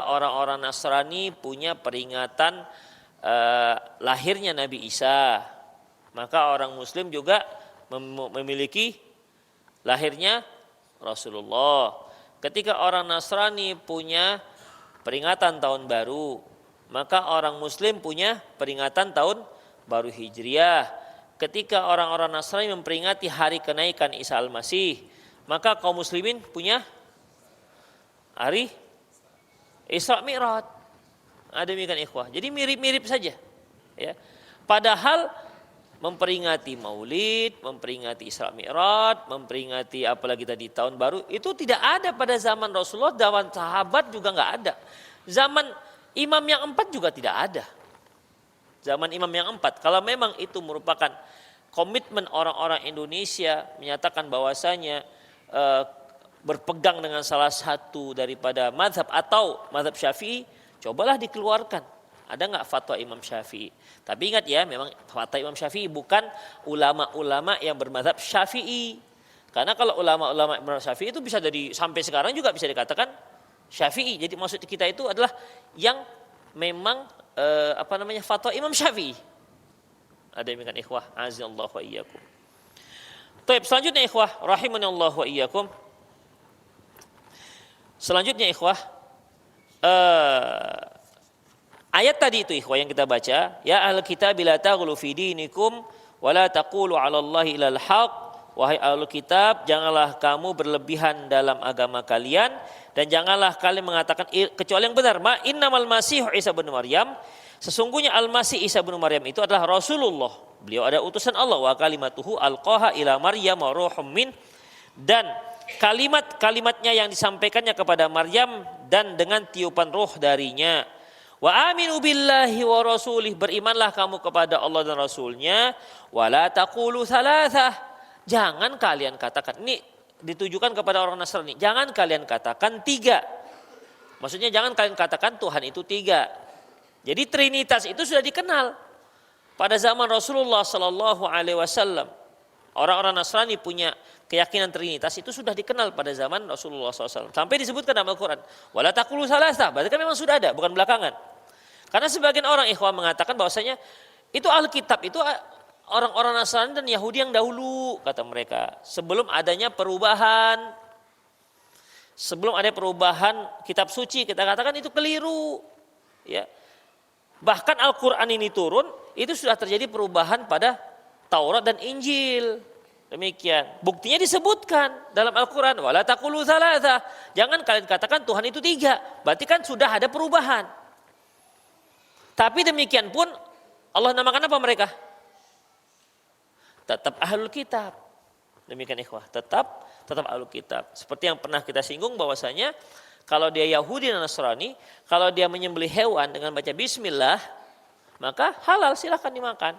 orang-orang Nasrani punya peringatan lahirnya Nabi Isa, maka orang Muslim juga memiliki lahirnya Rasulullah. Ketika orang Nasrani punya peringatan tahun baru, maka orang Muslim punya peringatan tahun baru Hijriah. Ketika orang-orang Nasrani memperingati hari kenaikan Isa Al-Masih, maka kaum muslimin punya hari Isra Mi'raj. Demikian ikhwah. Jadi mirip-mirip saja. Ya. Padahal memperingati Maulid, memperingati Isra Mi'raj, memperingati apalagi tadi tahun baru itu tidak ada pada zaman Rasulullah, zaman sahabat juga nggak ada. Zaman imam yang 4 juga tidak ada. Zaman imam yang 4, kalau memang itu merupakan komitmen orang-orang Indonesia menyatakan bahwasanya berpegang dengan salah satu daripada mazhab atau mazhab Syafi'i, cobalah dikeluarkan. Ada nggak fatwa Imam Syafi'i? Tapi ingat ya, memang fatwa Imam Syafi'i bukan ulama-ulama yang bermazhab Syafi'i. Karena kalau ulama-ulama bermazhab Syafi'i itu bisa jadi sampai sekarang juga bisa dikatakan Syafi'i. Jadi maksud kita itu adalah yang memang fatwa Imam Syafi'i. Ada yang demikian ikhwah, azallahu wa iyyakum. Baik, selanjutnya ikhwah rahimani Allah wa iyyakum. Selanjutnya ikhwah, ayat tadi itu ikhwah yang kita baca, ya ahlul kitab la taghlu fi dinikum wa la taqulu 'ala Allahi illal haq. Wahai ahlul kitab, janganlah kamu berlebihan dalam agama kalian dan janganlah kalian mengatakan kecuali yang benar. Ma innamal masih Isa bin Maryam, sesungguhnya Al-Masih Isa bin Maryam itu adalah Rasulullah. Beliau ada utusan Allah, wa kalimatuhu alqaha ila Maryam wa ruhum min, dan kalimat-kalimatnya yang disampaikannya kepada Maryam dan dengan tiupan roh darinya. Wa aminu billahi wa rasulih, berimanlah kamu kepada Allah dan Rasulnya. Wa la taqulu thalathah, jangan kalian katakan, ini ditujukan kepada orang Nasrani, jangan kalian katakan 3. Maksudnya jangan kalian katakan Tuhan itu 3. Jadi Trinitas itu sudah dikenal pada zaman Rasulullah Sallallahu Alaihi Wasallam. Orang-orang Nasrani punya keyakinan Trinitas itu sudah dikenal pada zaman Rasulullah SAW. Sampai disebutkan dalam Al-Quran. Wala taqulu salasa, berarti kan memang sudah ada, bukan belakangan. Karena sebagian orang ikhwan mengatakan bahwasanya itu Alkitab itu orang-orang Nasrani dan Yahudi yang dahulu, kata mereka. Sebelum adanya perubahan, sebelum ada perubahan kitab suci, kita katakan itu keliru. Ya. Bahkan Al-Quran ini turun, itu sudah terjadi perubahan pada Taurat dan Injil. Demikian. Buktinya disebutkan dalam Al-Quran. Wala taqulu thalatha. Jangan kalian katakan Tuhan itu 3. Berarti kan sudah ada perubahan. Tapi demikian pun Allah namakan apa mereka? Tetap ahlul kitab. Demikian ikhwah. Tetap ahlul kitab. Seperti yang pernah kita singgung bahwasanya kalau dia Yahudi dan Nasrani, kalau dia menyembelih hewan dengan baca bismillah, maka halal, silahkan dimakan.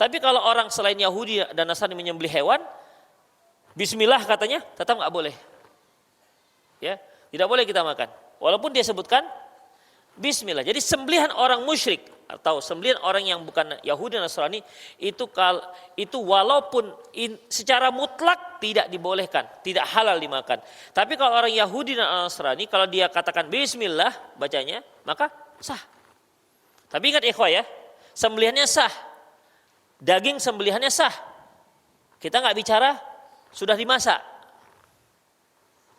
Tapi kalau orang selain Yahudi dan Nasrani menyembelih hewan, bismillah katanya tetap nggak boleh. Ya, tidak boleh kita makan. Walaupun dia sebutkan bismillah. Jadi sembelihan orang musyrik atau sembelihan orang yang bukan Yahudi dan Nasrani itu walaupun secara mutlak tidak dibolehkan, tidak halal dimakan. Tapi kalau orang Yahudi dan Nasrani kalau dia katakan bismillah bacanya, maka sah. Tapi ingat ikhwah ya, sembelihannya sah. Daging sembelihannya sah. Kita nggak bicara sudah dimasak.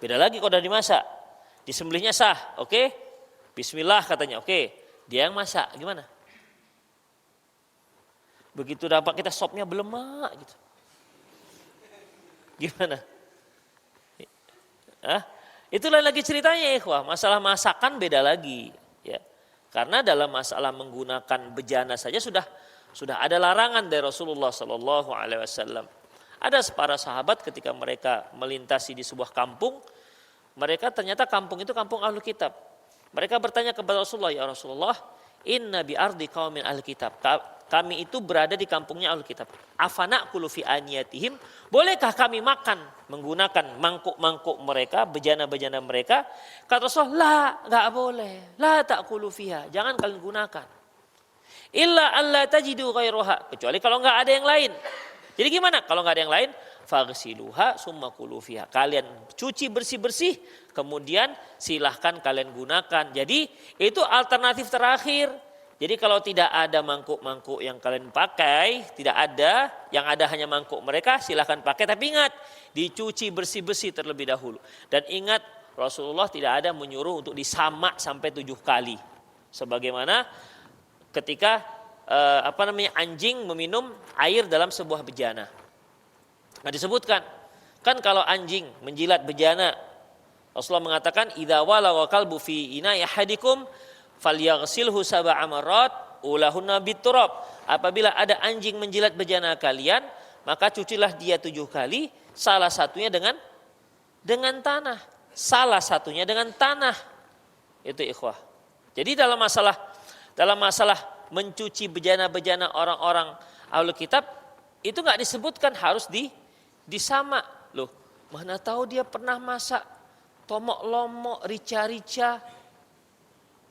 Beda lagi kalau sudah dimasak. Disembelihnya sah, oke? Bismillah katanya, oke. Dia yang masak, gimana? Begitu dapat kita sopnya belemak gitu. Gimana? Itulah lagi ceritanya ikhwah. Masalah masakan beda lagi. Ya. Karena dalam masalah menggunakan bejana saja sudah ada larangan dari Rasulullah Sallallahu Alaihi Wasallam. Ada para sahabat ketika mereka melintasi di sebuah kampung, mereka ternyata kampung itu kampung Ahlul Kitab. Mereka bertanya kepada Rasulullah, ya Rasulullah, inna bi ardi qaumin ahli kitab. Kami itu berada di kampungnya ahli kitab. Afana kulu fi aniyatihim. Bolehkah kami makan menggunakan mangkuk-mangkuk mereka, bejana-bejana mereka? Kata Rasulullah, enggak boleh. La ta'kulu fiha. Jangan kalian gunakan. Illa alla tajidu ghairuha. Kecuali kalau enggak ada yang lain. Jadi gimana? Kalau enggak ada yang lain, faghsiluha summa kulu fiha. Kalian cuci bersih-bersih, kemudian silahkan kalian gunakan. Jadi itu alternatif terakhir. Jadi kalau tidak ada mangkuk-mangkuk yang kalian pakai, tidak ada, yang ada hanya mangkuk mereka, silahkan pakai. Tapi ingat, dicuci bersih-bersih terlebih dahulu. Dan ingat, Rasulullah tidak ada menyuruh untuk disamak sampai 7 kali. Sebagaimana ketika anjing meminum air dalam sebuah bejana. Nah disebutkan, kan kalau anjing menjilat bejana, Rasulullah mengatakan, idza walagha qalbu fi ina'i ahadikum falyaghsilhu sab'a marrat ulahunna biturab. Apabila ada anjing menjilat bejana kalian, maka cucilah dia 7 kali, salah satunya dengan tanah. Salah satunya dengan tanah. Itu ikhwah. Jadi dalam masalah mencuci bejana-bejana orang-orang Ahlul Kitab, itu enggak disebutkan harus disamak. Loh, mana tahu dia pernah masak tomok lomok, rica-rica.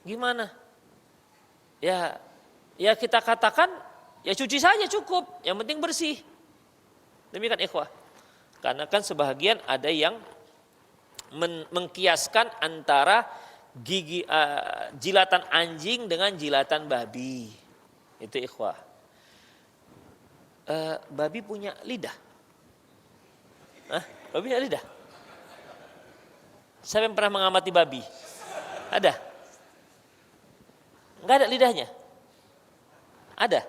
Gimana? Ya kita katakan ya cuci saja cukup, yang penting bersih. Demikian ikhwah. Karena kan sebahagian ada yang mengkiaskan antara jilatan anjing dengan jilatan babi. Itu ikhwah. Babi punya lidah. Babi punya lidah. Siapa yang pernah mengamati babi? Ada? Enggak ada lidahnya? Ada?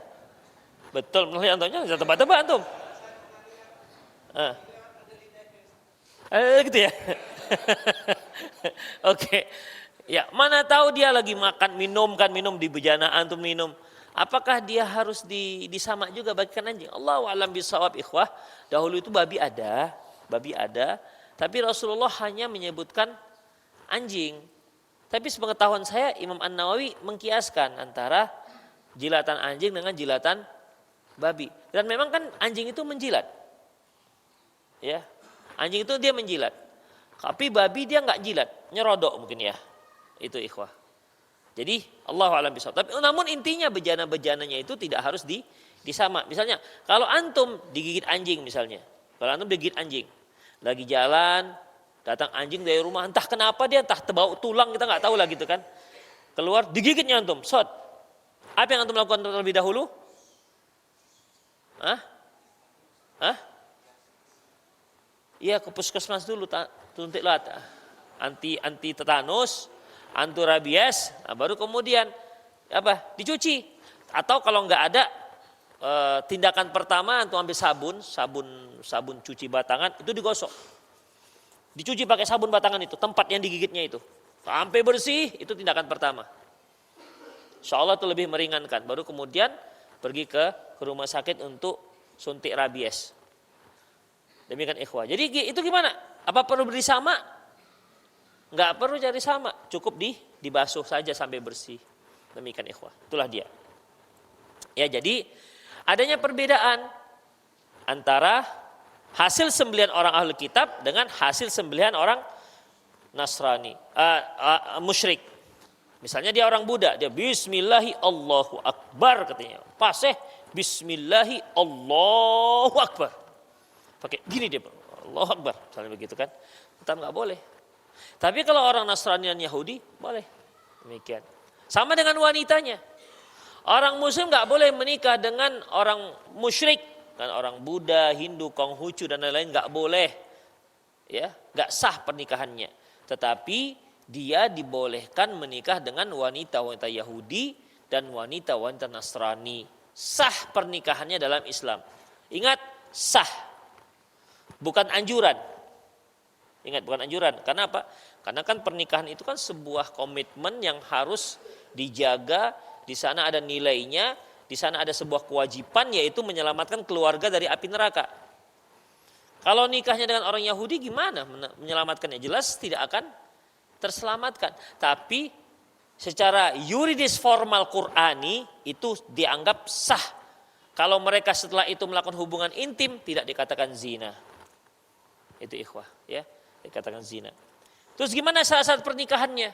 Betul, menurut antumnya bisa tebak-tebak antum. Gitu ya. Oke. Ya, mana tahu dia lagi makan, minum di bejana antum minum. Apakah dia harus disamak juga bagikan anjing? Allahu a'lam bishawab ikhwah. Dahulu itu babi ada, tapi Rasulullah hanya menyebutkan anjing. Tapi sepengetahuan saya Imam An-Nawawi mengkiaskan antara jilatan anjing dengan jilatan babi. Dan memang kan anjing itu menjilat. Ya. Anjing itu dia menjilat. Tapi babi dia enggak jilat, nyerodok mungkin ya. Itu ikhwah. Jadi Allahu a'lam bishawab. Tapi namun intinya bejana-bejananya itu tidak harus disamak. Misalnya kalau antum digigit anjing misalnya. Kalau antum digigit anjing, lagi jalan, datang anjing dari rumah, entah kenapa dia entah terbau tulang, kita nggak tahu lah gitu kan. Keluar digigitnya antum, shot. Apa yang antum lakukan terlebih dahulu? Iya ke puskesmas dulu, suntiklah anti tetanus, anti rabies, nah, baru kemudian dicuci. Atau kalau nggak ada tindakan pertama antum ambil sabun cuci batangan itu digosok. Dicuci pakai sabun batangan itu, tempat yang digigitnya itu. Sampai bersih, itu tindakan pertama. Insya Allah itu lebih meringankan. Baru kemudian pergi ke rumah sakit untuk suntik rabies. Demikian ikhwah. Jadi itu gimana? Apa perlu beri sama? Enggak perlu cari sama. Cukup dibasuh saja sampai bersih. Demikian ikhwah. Itulah dia. Ya jadi adanya perbedaan antara hasil sembelihan orang ahli kitab dengan hasil sembelihan orang Nasrani, musyrik. Misalnya dia orang Buddha, dia Bismillahi Allahu Akbar katanya. Paseh Bismillahi Allahu Akbar. Pakai gini dia, Allahu Akbar. Misalnya begitu kan. Tetap nggak boleh. Tapi kalau orang Nasrani dan Yahudi boleh. Demikian. Sama dengan wanitanya. Orang Muslim nggak boleh menikah dengan orang musyrik. Kan orang Buddha, Hindu, Konghucu dan lain-lain nggak boleh, ya, nggak sah pernikahannya. Tetapi dia dibolehkan menikah dengan wanita-wanita Yahudi dan wanita-wanita Nasrani. Sah pernikahannya dalam Islam. Ingat, sah, bukan anjuran. Ingat, bukan anjuran. Karena apa? Karena kan pernikahan itu kan sebuah komitmen yang harus dijaga. Di sana ada nilainya. Di sana ada sebuah kewajiban yaitu menyelamatkan keluarga dari api neraka. Kalau nikahnya dengan orang Yahudi gimana menyelamatkannya? Jelas tidak akan terselamatkan. Tapi secara yuridis formal Qur'ani itu dianggap sah. Kalau mereka setelah itu melakukan hubungan intim tidak dikatakan zina. Itu ikhwah, ya, dikatakan zina. Terus gimana syarat pernikahannya?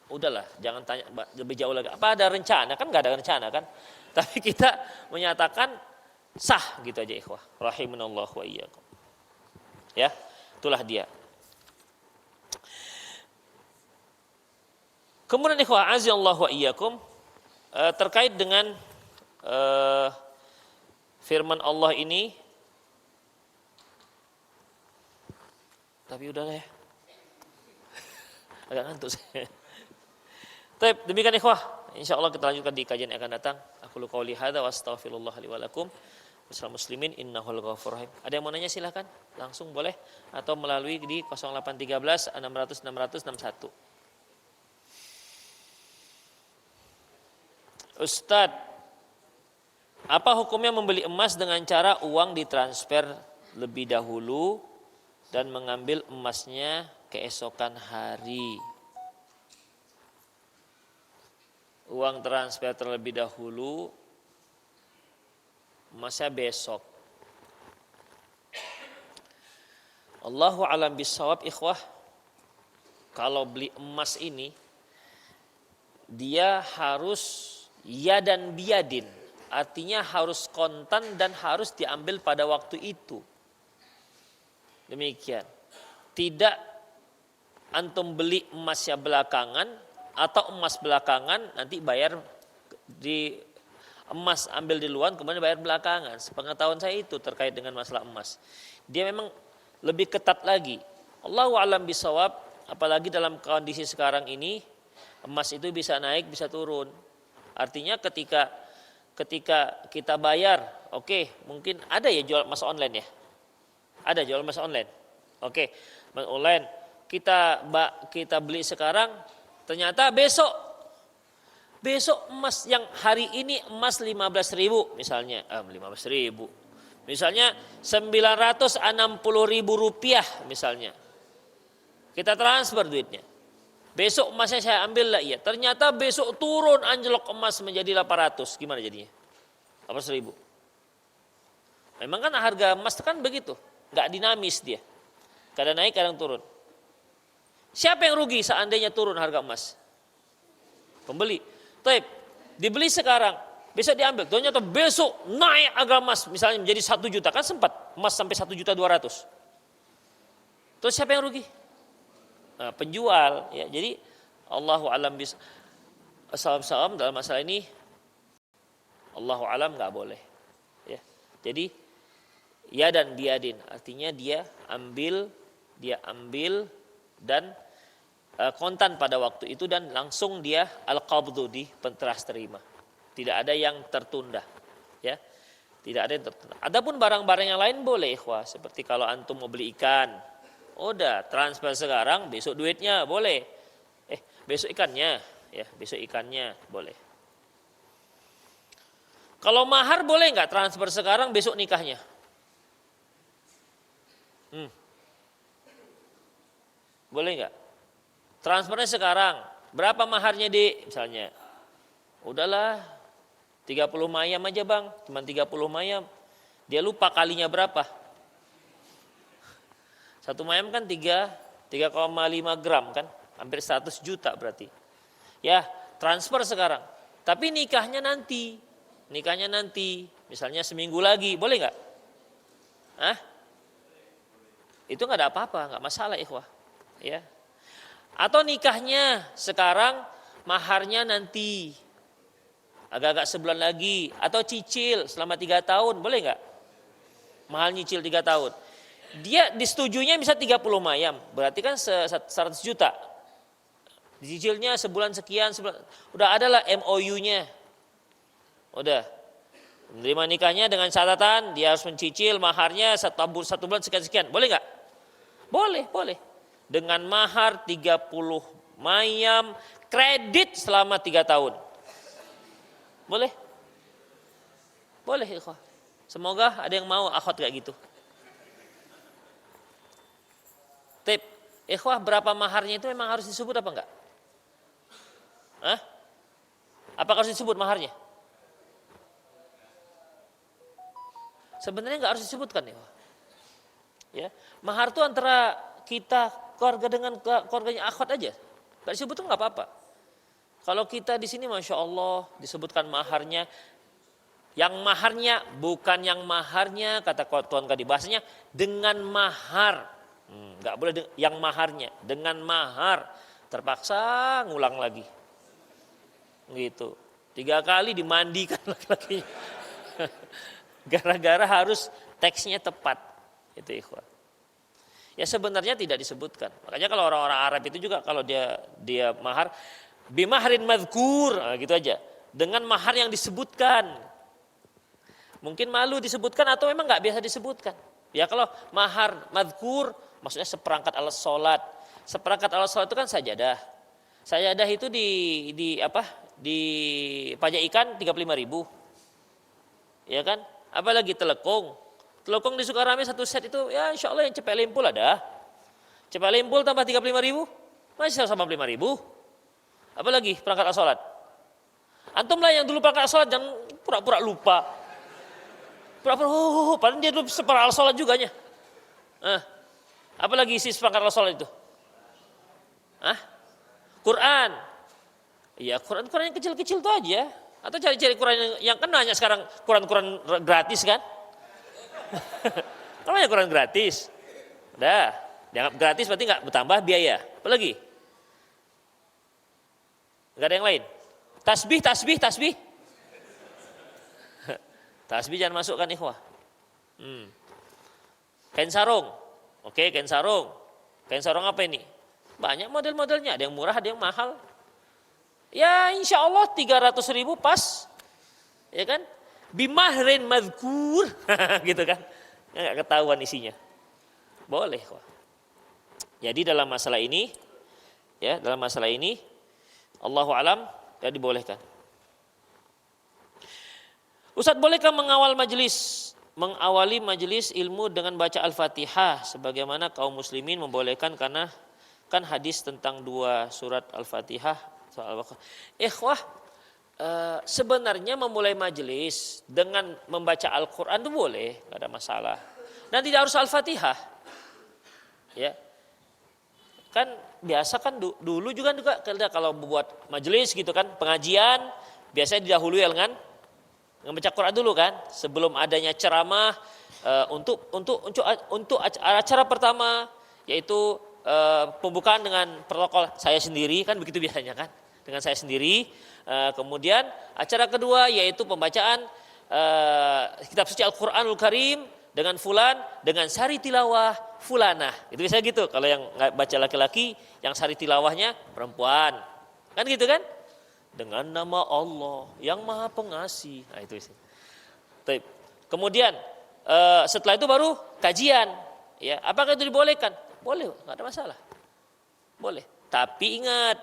Udahlah, jangan tanya lebih jauh lagi. Apa ada rencana? Kan nggak ada rencana kan? Tapi kita menyatakan sah gitu aja ikhwah. Rahimanallah wa iyyakum. Ya, itulah dia. Kemudian ikhwah azallahu wa iyyakum, terkait dengan firman Allah ini, tapi udahlah ya. Agak ngantuk saya. Baik, demikian ikhwah. Insyaallah kita lanjutkan di kajian yang akan datang. Aku qouli hadza wa astaghfirullah li wa lakum. Wassalamu muslimin innahul ghafurur rahim. Ada yang mau nanya silakan, langsung boleh atau melalui di 0813 600 600 61. Ustadz, apa hukumnya membeli emas dengan cara uang ditransfer lebih dahulu dan mengambil emasnya keesokan hari? Uang transfer terlebih dahulu, emasnya besok. Allahu a'lam bishawab ikhwah. Kalau beli emas ini, dia harus ya dan biadin, artinya harus kontan dan harus diambil pada waktu itu. Demikian. Tidak antum beli emasnya belakangan atau emas belakangan nanti bayar di emas ambil di luar kemudian bayar belakangan. Sepengetahuan saya itu terkait dengan masalah emas. Dia memang lebih ketat lagi. Allahu a'lam bishawab, apalagi dalam kondisi sekarang ini emas itu bisa naik bisa turun. Artinya ketika kita bayar, oke, mungkin ada ya jual emas online ya. Ada jual emas online. Oke, emas online kita beli sekarang, ternyata besok emas yang hari ini emas 15.000 misalnya, 15.000. Misalnya 960.000 rupiah misalnya. Kita transfer duitnya. Besok emasnya saya ambil lah, iya. Ternyata besok turun anjlok emas menjadi 800. Gimana jadinya? 800.000. Memang kan harga emas kan begitu. Nggak dinamis dia. Kadang naik, kadang turun. Siapa yang rugi seandainya turun harga emas? Pembeli. Taib, dibeli sekarang, besok diambil. Ternyata besok naik harga emas, misalnya menjadi 1 juta. Kan sempat emas sampai 1.200.000. Terus siapa yang rugi? Nah, penjual. Ya, jadi Allahu a'lam bishawab dalam masalah ini. Allahu a'lam nggak boleh. Ya, jadi ya dan biadin, artinya dia ambil dan kontan pada waktu itu dan langsung dia al-qabdu di penteras terima. Tidak ada yang tertunda, ya. Tidak ada yang tertunda. Adapun barang-barang yang lain boleh, ikhwah. Seperti kalau antum mau beli ikan, udah transfer sekarang, besok duitnya boleh. Besok ikannya, ya, besok ikannya boleh. Kalau mahar boleh nggak transfer sekarang, besok nikahnya? Boleh nggak? Transfernya sekarang, berapa maharnya misalnya? Udahlah, 30 mayam aja bang, cuma 30 mayam. Dia lupa kalinya berapa. 1 mayam kan 3,5 gram kan, hampir 100 juta berarti. Ya, transfer sekarang. Tapi nikahnya nanti, misalnya seminggu lagi, boleh nggak? Itu nggak ada apa-apa, nggak masalah ikhwah. Ya. Atau nikahnya sekarang, maharnya nanti agak-agak sebulan lagi, atau cicil selama 3 tahun, boleh nggak? Mahal nyicil 3 tahun. Dia disetujunya bisa 30 mayam, berarti kan 100 juta. Dicicilnya sebulan sekian, udah ada lah MOU-nya. Udah. Menerima nikahnya dengan catatan dia harus mencicil maharnya 1 bulan sekian-sekian. Boleh nggak? Boleh. Dengan mahar 30 mayam, kredit selama 3 tahun. Boleh? Boleh, ikhwah. Semoga ada yang mau akhwat kayak gitu. Ikhwah, berapa maharnya itu memang harus disebut apa enggak? Hah? Apakah harus disebut maharnya? Sebenarnya enggak harus disebutkan ya. Ya, mahar itu antara kita keluarga dengan keluarganya akhwat aja. Enggak disebut tuh enggak apa-apa. Kalau kita di sini Masya Allah disebutkan maharnya, yang maharnya bukan yang maharnya, kata tuan Kadi bahasanya dengan mahar. Nggak boleh yang maharnya, dengan mahar. Terpaksa ngulang lagi. Gitu. 3 kali dimandikan laki-lakinya. Gara-gara harus teksnya tepat. Itu ikhwan. Ya sebenarnya tidak disebutkan. Makanya kalau orang-orang Arab itu juga kalau dia mahar, bimahrin madhkur, gitu aja. Dengan mahar yang disebutkan. Mungkin malu disebutkan atau memang nggak biasa disebutkan. Ya kalau mahar madhkur, maksudnya seperangkat alat sholat. Seperangkat alat sholat itu kan sajadah. Sajadah itu di pajak ikan 35.000. Ya kan? Apalagi telekung. Telekung di Sukarame 1 set itu ya insya Allah yang cepet limpul ada. Cepet limpul tambah 35.000, masih 185.000. Apalagi perangkat alat sholat. Antum lah yang dulu perangkat alat sholat jangan pura-pura lupa. Pura-pura padahal dia dulu seperangkat alat sholat juga nya. Apalagi isi seperangkat alat sholat itu? Quran. Ya Quran yang kecil-kecil itu aja. Atau cari-cari Quran yang kan banyak sekarang Quran gratis kan? Kalau banyak Quran gratis. Udah, dianggap gratis berarti nggak bertambah biaya. Apalagi? Nggak ada yang lain. Tasbih. Tasbih jangan masukkan ikhwah. Kain sarung. Oke, kain sarung. Kain sarung apa ini? Banyak model-modelnya, ada yang murah, ada yang mahal. Ya insya Allah 300.000 pas. Ya kan? Bimahrin madhkur. Gitu kan? Nggak ketahuan isinya. Boleh kok. Jadi dalam masalah ini, Allahu alam, ya dibolehkan. Ustaz, bolehkah mengawali majelis ilmu dengan baca Al-Fatihah sebagaimana kaum muslimin membolehkan karena kan hadis tentang 2 surat Al-Fatihah soal Ikhwah, sebenarnya memulai majelis dengan membaca Al-Qur'an itu boleh, enggak ada masalah. Dan tidak harus Al-Fatihah. Ya. Kan biasa kan dulu juga kalau buat majelis gitu kan, pengajian biasanya didahului dengan membaca Quran dulu kan, sebelum adanya ceramah untuk acara pertama yaitu pembukaan dengan protokol saya sendiri kan begitu biasanya kan, dengan saya sendiri. Kemudian acara kedua yaitu pembacaan kitab suci Al-Qur'anul Karim dengan fulan dengan sari tilawah fulanah. Itu biasanya gitu. Kalau yang baca laki-laki, yang sari tilawahnya perempuan. Kan gitu kan? Dengan nama Allah yang Maha Pengasih. Nah, itu sih. Kemudian setelah itu baru kajian. Ya, apakah itu dibolehkan? Boleh, nggak ada masalah. Boleh. Tapi ingat,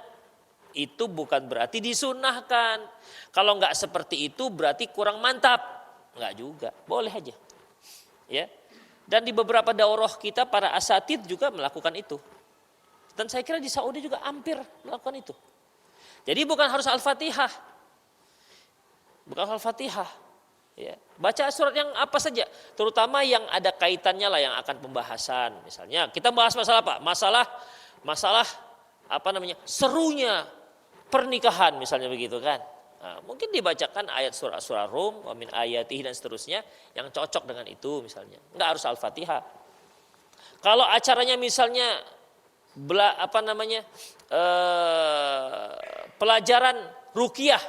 itu bukan berarti disunahkan. Kalau nggak seperti itu berarti kurang mantap. Nggak juga. Boleh aja. Ya. Dan di beberapa daurah kita para asatid juga melakukan itu. Dan saya kira di Saudi juga hampir melakukan itu. Jadi bukan harus Al-Fatihah. Bukan Al-Fatihah. Ya. Baca surat yang apa saja. Terutama yang ada kaitannya lah yang akan pembahasan. Misalnya kita bahas masalah apa? Masalah apa namanya? Serunya pernikahan misalnya begitu kan. Nah, mungkin dibacakan ayat surah Rum, wa min ayatihi dan seterusnya yang cocok dengan itu misalnya. Enggak harus Al-Fatihah. Kalau acaranya misalnya pelajaran ruqyah,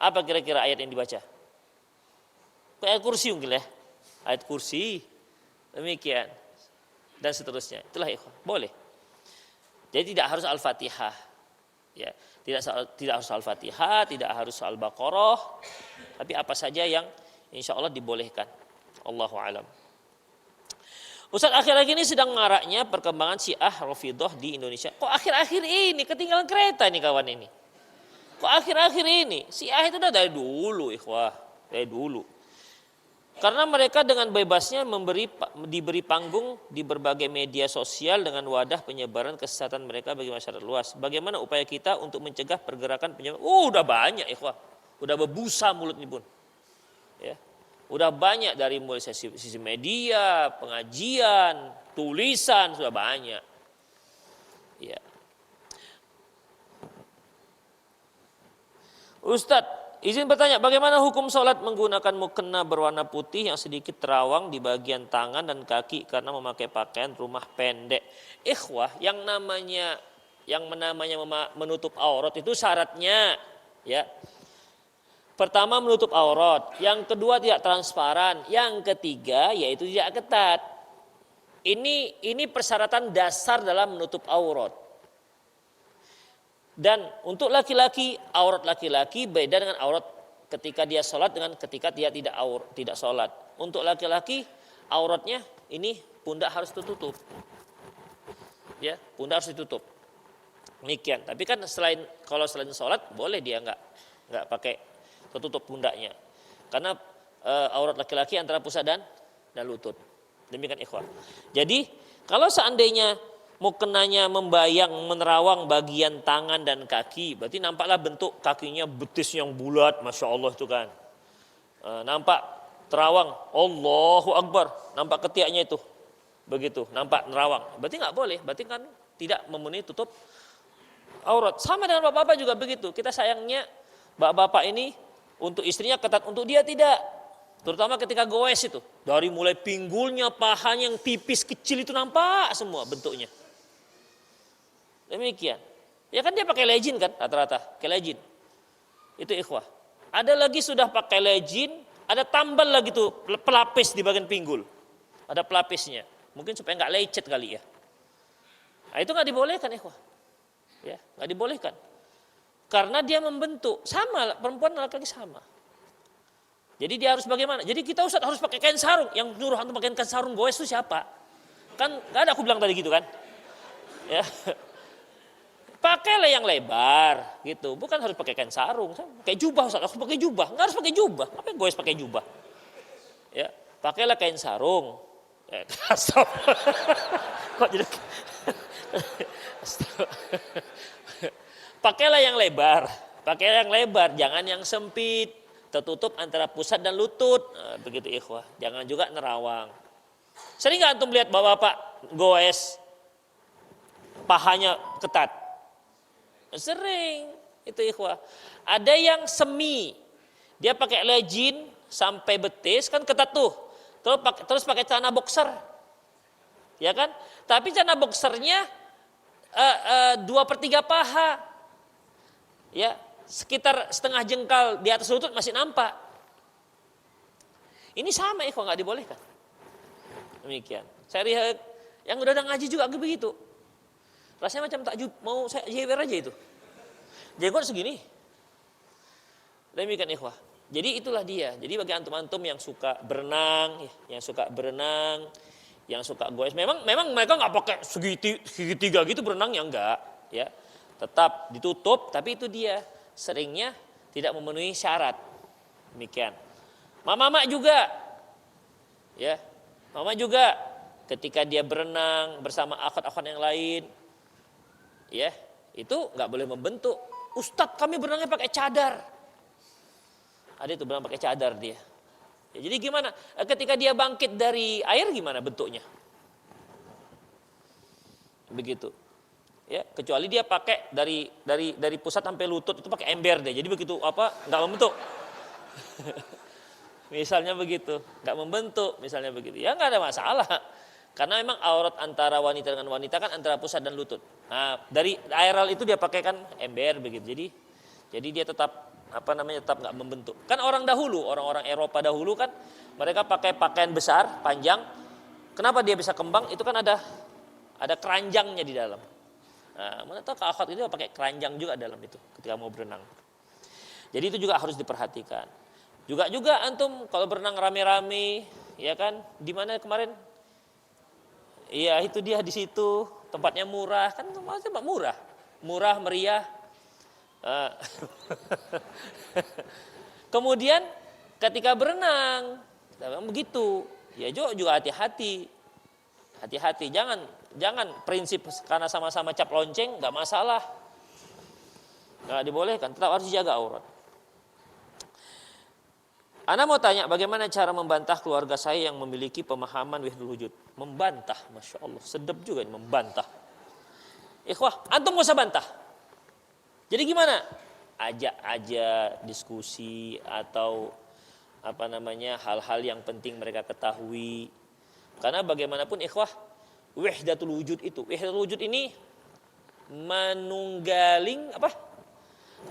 apa kira-kira ayat yang dibaca? Ayat kursi mungkin ya. Ayat kursi. Demikian. Dan seterusnya. Itulah ikhwan. Boleh. Jadi tidak harus Al-Fatihah. Ya, tidak harus Al-Fatihah, tidak harus Al-Baqarah, tapi apa saja yang insya Allah dibolehkan. Allahu alam. Ustaz, akhir-akhir ini sedang maraknya perkembangan Syiah Rafidhah di Indonesia. Kok akhir-akhir ini ketinggalan kereta nih kawan ini? Kok akhir-akhir ini? Syiah itu udah dari dulu, ikhwah, dari dulu. Karena mereka dengan bebasnya diberi panggung di berbagai media sosial dengan wadah penyebaran kesesatan mereka bagi masyarakat luas. Bagaimana upaya kita untuk mencegah pergerakan penyebaran? Udah banyak, ikhwah. Udah berbusa mulut nih pun. Ya. Udah banyak dari mulai sisi media, pengajian, tulisan, sudah banyak. Ya. Ustadz, izin bertanya, bagaimana hukum sholat menggunakan mukena berwarna putih yang sedikit terawang di bagian tangan dan kaki karena memakai pakaian rumah pendek? Ikhwah, yang namanya menutup aurat itu syaratnya, ya. Pertama menutup aurat, yang kedua tidak transparan, yang ketiga yaitu tidak ketat. Ini persyaratan dasar dalam menutup aurat. Dan untuk laki-laki, aurat laki-laki beda dengan aurat ketika dia sholat dengan ketika dia tidak sholat. Untuk laki-laki, auratnya ini pundak harus tertutup. Ya, pundak harus ditutup. Demikian. Tapi kan kalau selain sholat boleh dia nggak pakai tertutup pundaknya. Karena aurat laki-laki antara pusat dan lutut. Demikian ikhwah. Jadi kalau seandainya mukenanya membayang menerawang bagian tangan dan kaki, berarti nampaklah bentuk kakinya betis yang bulat, masya Allah itu kan. Nampak terawang, Allahu Akbar, nampak ketiaknya itu, begitu, nampak nerawang. Berarti nggak boleh, berarti kan tidak memenuhi tutup aurat. Sama dengan bapak-bapak juga begitu. Kita sayangnya bapak-bapak ini untuk istrinya ketat, untuk dia tidak. Terutama ketika goes itu, dari mulai pinggulnya, pahanya yang tipis kecil itu nampak semua bentuknya. Demikian. Ya kan dia pakai legging kan rata-rata, pakai legging. Itu ikhwah. Ada lagi sudah pakai legging, ada tambal lagi tuh pelapis di bagian pinggul. Ada pelapisnya. Mungkin supaya nggak lecet kali ya. Nah, itu nggak dibolehkan ikhwah. Ya, nggak dibolehkan. Karena dia membentuk. Sama, perempuan dan laki-laki sama. Jadi dia harus bagaimana? Jadi kita Ustaz harus pakai kain sarung. Yang nyuruh antum pakai kain sarung goes itu siapa? Kan nggak ada aku bilang tadi gitu kan? Ya. Pakailah yang lebar gitu, bukan harus pakai kain sarung. Pakai jubah Ustaz, aku pakai jubah. Enggak harus pakai jubah. Apa yang goes pakai jubah? Ya, pakailah kain sarung. Stop. Kok jadi Pakailah yang lebar. Pakailah yang lebar, jangan yang sempit. Tertutup antara pusat dan lutut. Nah, begitu ikhwah. Jangan juga nerawang. Sering nggak antum lihat bapak-bapak goes pahanya ketat? Sering, itu ikhwah. Ada yang semi, dia pakai legging sampai betis kan ketat tuh. Terus pakai celana boxer, ya kan? Tapi celana boxernya 2/3 paha, ya sekitar setengah jengkal di atas lutut masih nampak. Ini sama ikhwah, nggak dibolehkan. Demikian. Saya lihat yang udah ngaji juga begitu. Rasanya macam takjub, mau saya jewer aja itu. Jenggot segini. Demikian ikhwah. Jadi itulah dia. Jadi bagi antum-antum yang suka berenang, yang suka goes, memang mereka nggak pakai segitiga gitu berenangnya enggak, ya. Tetap ditutup, tapi itu dia seringnya tidak memenuhi syarat. Demikian. Mama juga, ya, mama juga ketika dia berenang bersama akhwat-akhwat yang lain, ya, itu nggak boleh membentuk. Ustadz kami berenangnya pakai cadar. Ada itu berenang pakai cadar dia. Ya, jadi gimana? Ketika dia bangkit dari air gimana bentuknya? Begitu. Ya, kecuali dia pakai dari pusat sampai lutut itu pakai ember deh. Jadi begitu nggak membentuk. Misalnya begitu, nggak membentuk, misalnya begitu. Ya nggak ada masalah. Karena memang aurat antara wanita dengan wanita kan antara pusat dan lutut. Nah, dari areal itu dia pakai kan ember begitu. Jadi dia tetap tetap nggak membentuk. Kan orang-orang Eropa dahulu kan mereka pakai pakaian besar, panjang. Kenapa dia bisa kembang? Itu kan ada keranjangnya di dalam. Nah, mana tahu akhwat itu pakai keranjang juga dalam itu ketika mau berenang. Jadi itu juga harus diperhatikan. Juga antum kalau berenang rame-rame, ya kan? Di mana kemarin? Iya, itu dia di situ, tempatnya murah, kan tempat murah, meriah. Kemudian ketika berenang, Memang begitu. Ya juga hati-hati. Hati-hati, jangan prinsip karena sama-sama cap lonceng nggak masalah. Nggak dibolehkan, tetap harus dijaga aurat. Ana mau tanya, bagaimana cara membantah keluarga saya yang memiliki pemahaman wahdatul wujud? Membantah, Masya Allah, sedap juga ini membantah. Ikhwah, antum gak usah bantah. Jadi gimana? Ajak aja diskusi atau hal-hal yang penting mereka ketahui. Karena bagaimanapun ikhwah, wahdatul wujud ini manunggaling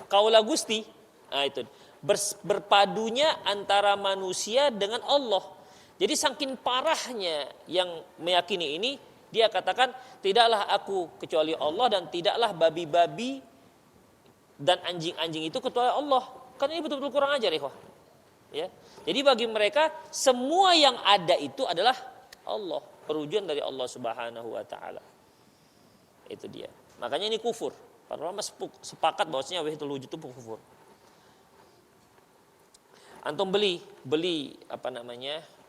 Qaula Gusti. Nah itu berpadunya antara manusia dengan Allah. Jadi saking parahnya yang meyakini ini, dia katakan tidaklah aku kecuali Allah dan tidaklah babi-babi dan anjing-anjing itu kecuali Allah. Kan ini betul-betul kurang ajar ikhwah. Ya. Jadi bagi mereka semua yang ada itu adalah Allah, perwujudan dari Allah Subhanahu wa taala. Itu dia. Makanya ini kufur. Para ulama sepakat bahwasanya wahdatul wujud itu kufur. Antum beli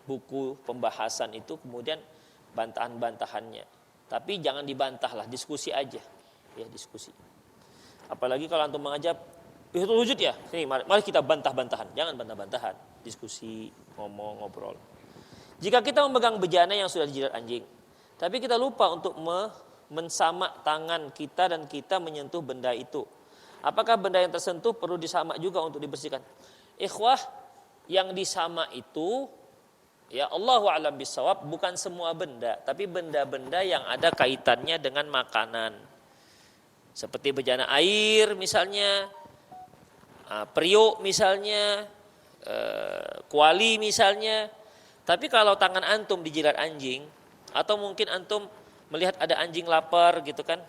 buku pembahasan itu, kemudian bantahan-bantahannya. Tapi jangan dibantah lah, diskusi aja. Ya, diskusi. Apalagi kalau antum mengajak wahdatul wujud ya, sini mari kita bantah-bantahan. Jangan bantah-bantahan, diskusi, ngomong, ngobrol. Jika kita memegang bejana yang sudah dijilat anjing, tapi kita lupa untuk mensamak tangan kita dan kita menyentuh benda itu, apakah benda yang tersentuh perlu disamak juga untuk dibersihkan? Ikhwah, yang disamak itu ya Allahu a'lam bissawab, bukan semua benda, tapi benda-benda yang ada kaitannya dengan makanan. Seperti bejana air misalnya, periuk misalnya, kuali misalnya. Tapi kalau tangan antum dijilat anjing, atau mungkin antum melihat ada anjing lapar gitu kan,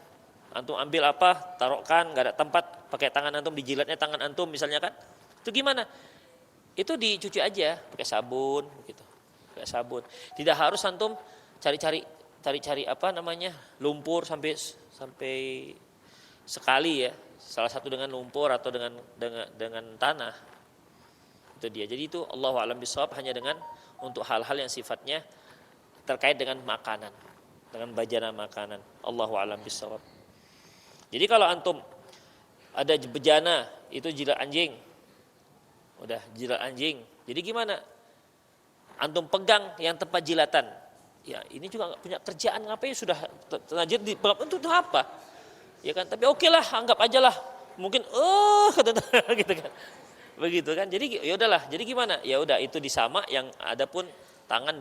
antum ambil taruhkan, nggak ada tempat, pakai tangan antum dijilatnya tangan antum misalnya kan, itu gimana? Itu dicuci aja pakai sabun gitu, pakai sabun. Tidak harus antum cari-cari lumpur sampai sekali ya, salah satu dengan lumpur atau dengan tanah. Itu dia. Jadi itu Allahu a'lam bishawab, hanya dengan untuk hal-hal yang sifatnya terkait dengan makanan, dengan bejana makanan. Allahu a'lam bishawab. Jadi kalau antum ada bejana itu jilat anjing, udah jilat anjing, jadi gimana? Antum pegang yang tempat jilatan, ya ini juga nggak punya kerjaan, ngapain sudah terlanjur di untuk apa? Ya kan? Tapi oke lah, anggap aja lah. Mungkin gitu kan. Begitu kan. Jadi ya udahlah. Jadi gimana? Ya udah itu disamak, yang ada pun tangan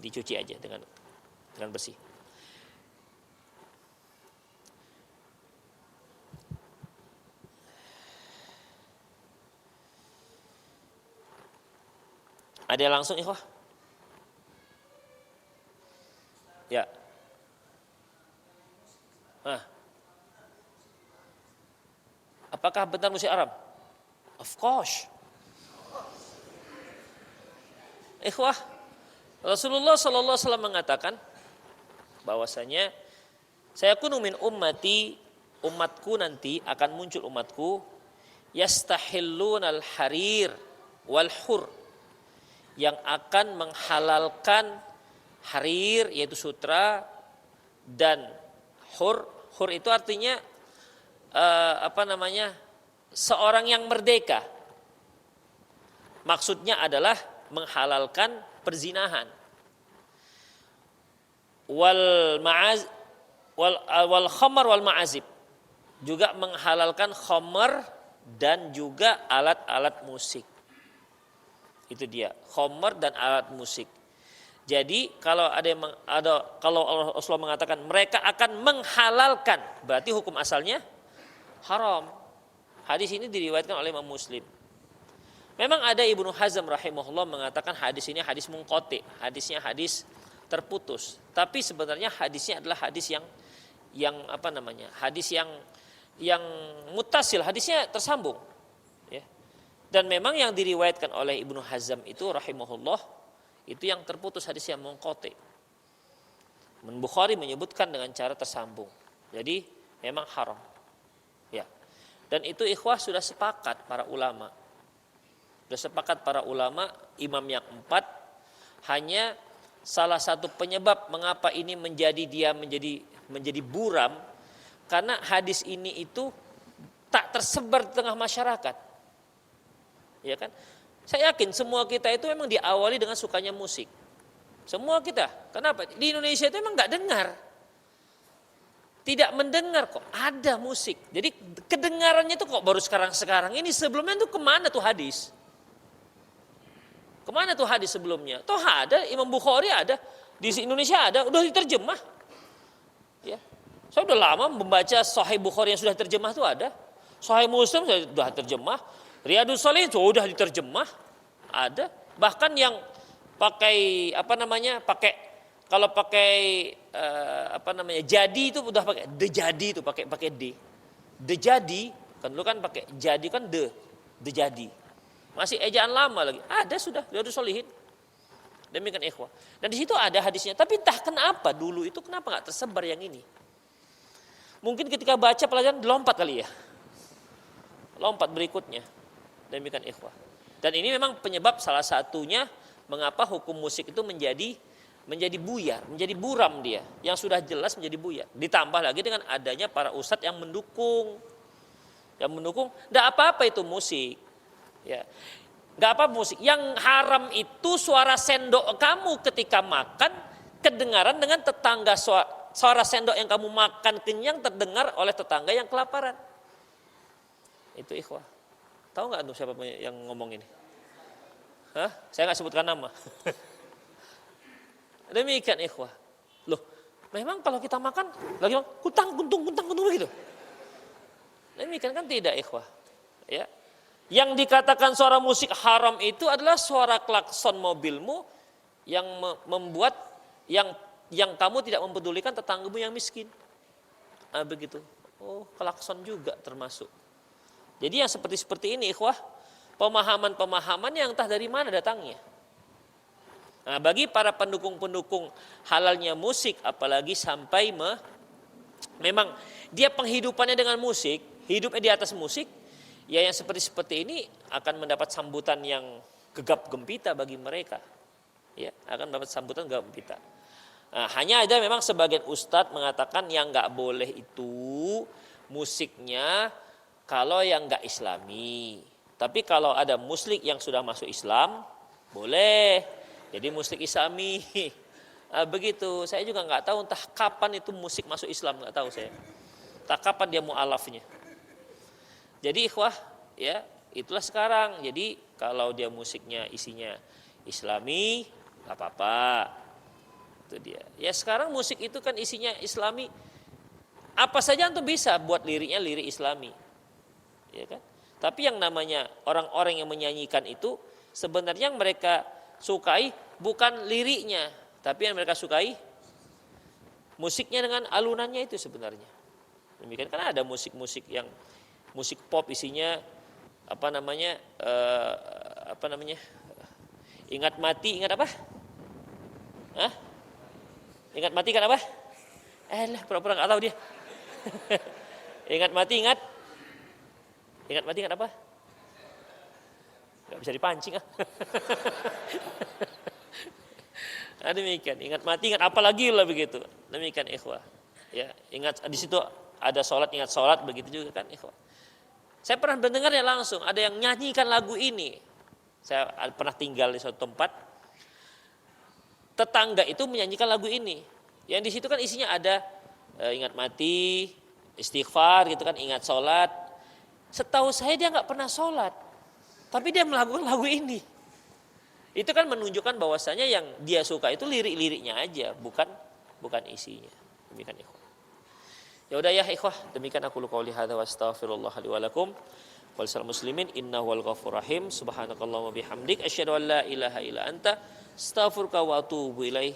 dicuci aja dengan bersih. Ada yang langsung ikhwah? Ya. Apakah benar musik Arab? Of course. Ikhwah, Rasulullah sallallahu alaihi wasallam mengatakan bahwasanya saya kunu min ummati, umatku nanti akan muncul umatku yastahillunal harir wal hur, yang akan menghalalkan harir yaitu sutra dan hur. Hur itu artinya seorang yang merdeka. Maksudnya adalah menghalalkan perzinahan. Wal khamar wal ma'azib, juga menghalalkan khamar dan juga alat-alat musik. Itu dia, khamar dan alat musik. Jadi kalau kalau Rasulullah mengatakan mereka akan menghalalkan, berarti hukum asalnya haram. Hadis ini diriwayatkan oleh Imam Muslim. Memang ada Ibnu Hazm rahimahullah mengatakan hadis ini hadis munqati, hadisnya hadis terputus. Tapi sebenarnya hadisnya adalah hadis hadis yang muttasil, hadisnya tersambung. Ya. Dan memang yang diriwayatkan oleh Ibnu Hazm itu rahimahullah itu yang terputus, hadis yang munqati. Bukhari menyebutkan dengan cara tersambung. Jadi memang haram. Ya. Dan itu ikhwah sudah sepakat para ulama. Sudah sepakat para ulama, imam yang 4, hanya salah satu penyebab mengapa ini menjadi buram, karena hadis ini itu tak tersebar di tengah masyarakat. Ya kan? Saya yakin semua kita itu memang diawali dengan sukanya musik. Semua kita. Kenapa? Di Indonesia itu memang nggak dengar. Tidak mendengar kok ada musik. Jadi kedengarannya itu kok baru sekarang-sekarang ini. Sebelumnya itu kemana tuh hadis? Kemana tuh hadis sebelumnya? Toh ada, Imam Bukhari ada. Di Indonesia ada, udah diterjemah. Ya. Saya udah lama membaca Sahih Bukhari yang sudah terjemah itu ada. Sahih Muslim sudah terjemah. Riyadhus Shalihin sudah diterjemah. Ada. Bahkan yang pakai kalau pakai jadi itu udah pakai jadi itu pakai d. Jadi kan dulu kan pakai jadi kan jadi. Masih ejaan lama lagi. Ada sudah Riyadhus Shalihin. Demikian ikhwah. Dan di situ ada hadisnya. Tapi entah kenapa dulu itu kenapa nggak tersebar yang ini. Mungkin ketika baca pelajaran lompat kali ya. Lompat berikutnya. Demikian ikhwah. Dan ini memang penyebab salah satunya mengapa hukum musik itu menjadi buyar, menjadi buram dia. Yang sudah jelas menjadi buyar. Ditambah lagi dengan adanya para ustadz yang mendukung. Yang mendukung, enggak apa-apa itu musik. Ya. Enggak apa musik. Yang haram itu suara sendok kamu ketika makan kedengaran dengan tetangga, suara sendok yang kamu makan kenyang terdengar oleh tetangga yang kelaparan. Itu ikhwah. Tahu nggak tuh siapa yang ngomong ini? Hah? Saya nggak sebutkan nama. Demikian ikhwah. Loh, memang kalau kita makan lagi kuntung begitu. Demikian kan tidak ikhwah. Ya. Yang dikatakan suara musik haram itu adalah suara klakson mobilmu yang membuat yang kamu tidak mempedulikan tetanggamu yang miskin. Begitu. Oh, klakson juga termasuk. Jadi yang seperti ini ikhwah, pemahaman-pemahaman yang entah dari mana datangnya. Nah, bagi para pendukung-pendukung halalnya musik, apalagi sampai memang dia penghidupannya dengan musik, hidupnya di atas musik, ya yang seperti ini akan mendapat sambutan yang gegap gempita bagi mereka. Ya, akan mendapat sambutan gegap gempita. Nah, hanya ada memang sebagian ustadz mengatakan yang nggak boleh itu musiknya kalau yang nggak Islami. Tapi kalau ada muslik yang sudah masuk Islam, boleh. Jadi muslik Islami. Begitu. Saya juga nggak tahu entah kapan itu musik masuk Islam, nggak tahu saya. Entah kapan dia mu'alafnya. Jadi ikhwah, ya itulah sekarang. Jadi kalau dia musiknya isinya Islami, nggak apa-apa. Itu dia. Ya sekarang musik itu kan isinya Islami. Apa saja antum bisa buat liriknya lirik Islami. Ya kan? Tapi yang namanya orang-orang yang menyanyikan itu sebenarnya yang mereka sukai bukan liriknya, tapi yang mereka sukai musiknya dengan alunannya itu sebenarnya. Demikian kan ada musik-musik yang musik pop isinya ingat mati ingat apa? Hah? Ingat mati ingat apa? Pura-pura nggak tahu dia. Ingat mati ingat apa? Gak bisa dipancing Demikian, ingat mati, ingat apa lagi lah begitu. Demikian ikhwah. Ya, ingat di situ ada sholat, ingat sholat begitu juga kan ikhwah. Saya pernah mendengarnya langsung, ada yang nyanyikan lagu ini. Saya pernah tinggal di suatu tempat. Tetangga itu menyanyikan lagu ini. Yang di situ kan isinya ada ingat mati, istighfar gitu kan, ingat sholat. Setahu saya dia nggak pernah sholat, tapi dia melakukan lagu ini. Itu kan menunjukkan bahwasanya yang dia suka itu lirik-liriknya aja, bukan isinya. Demikian ikhwah. Ya udah ya ikhwah, demikian aku qouli hadza wa astaghfirullah li wa lakum. Wal muslimin innahu wal ghafur rahim. Subhanakallahumma bihamdik asyhadu an la ilaha illa anta astaghfiruka wa atubu ilaih.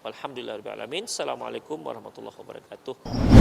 Walhamdulillahirabbil alamin. Assalamualaikum warahmatullahi wabarakatuh.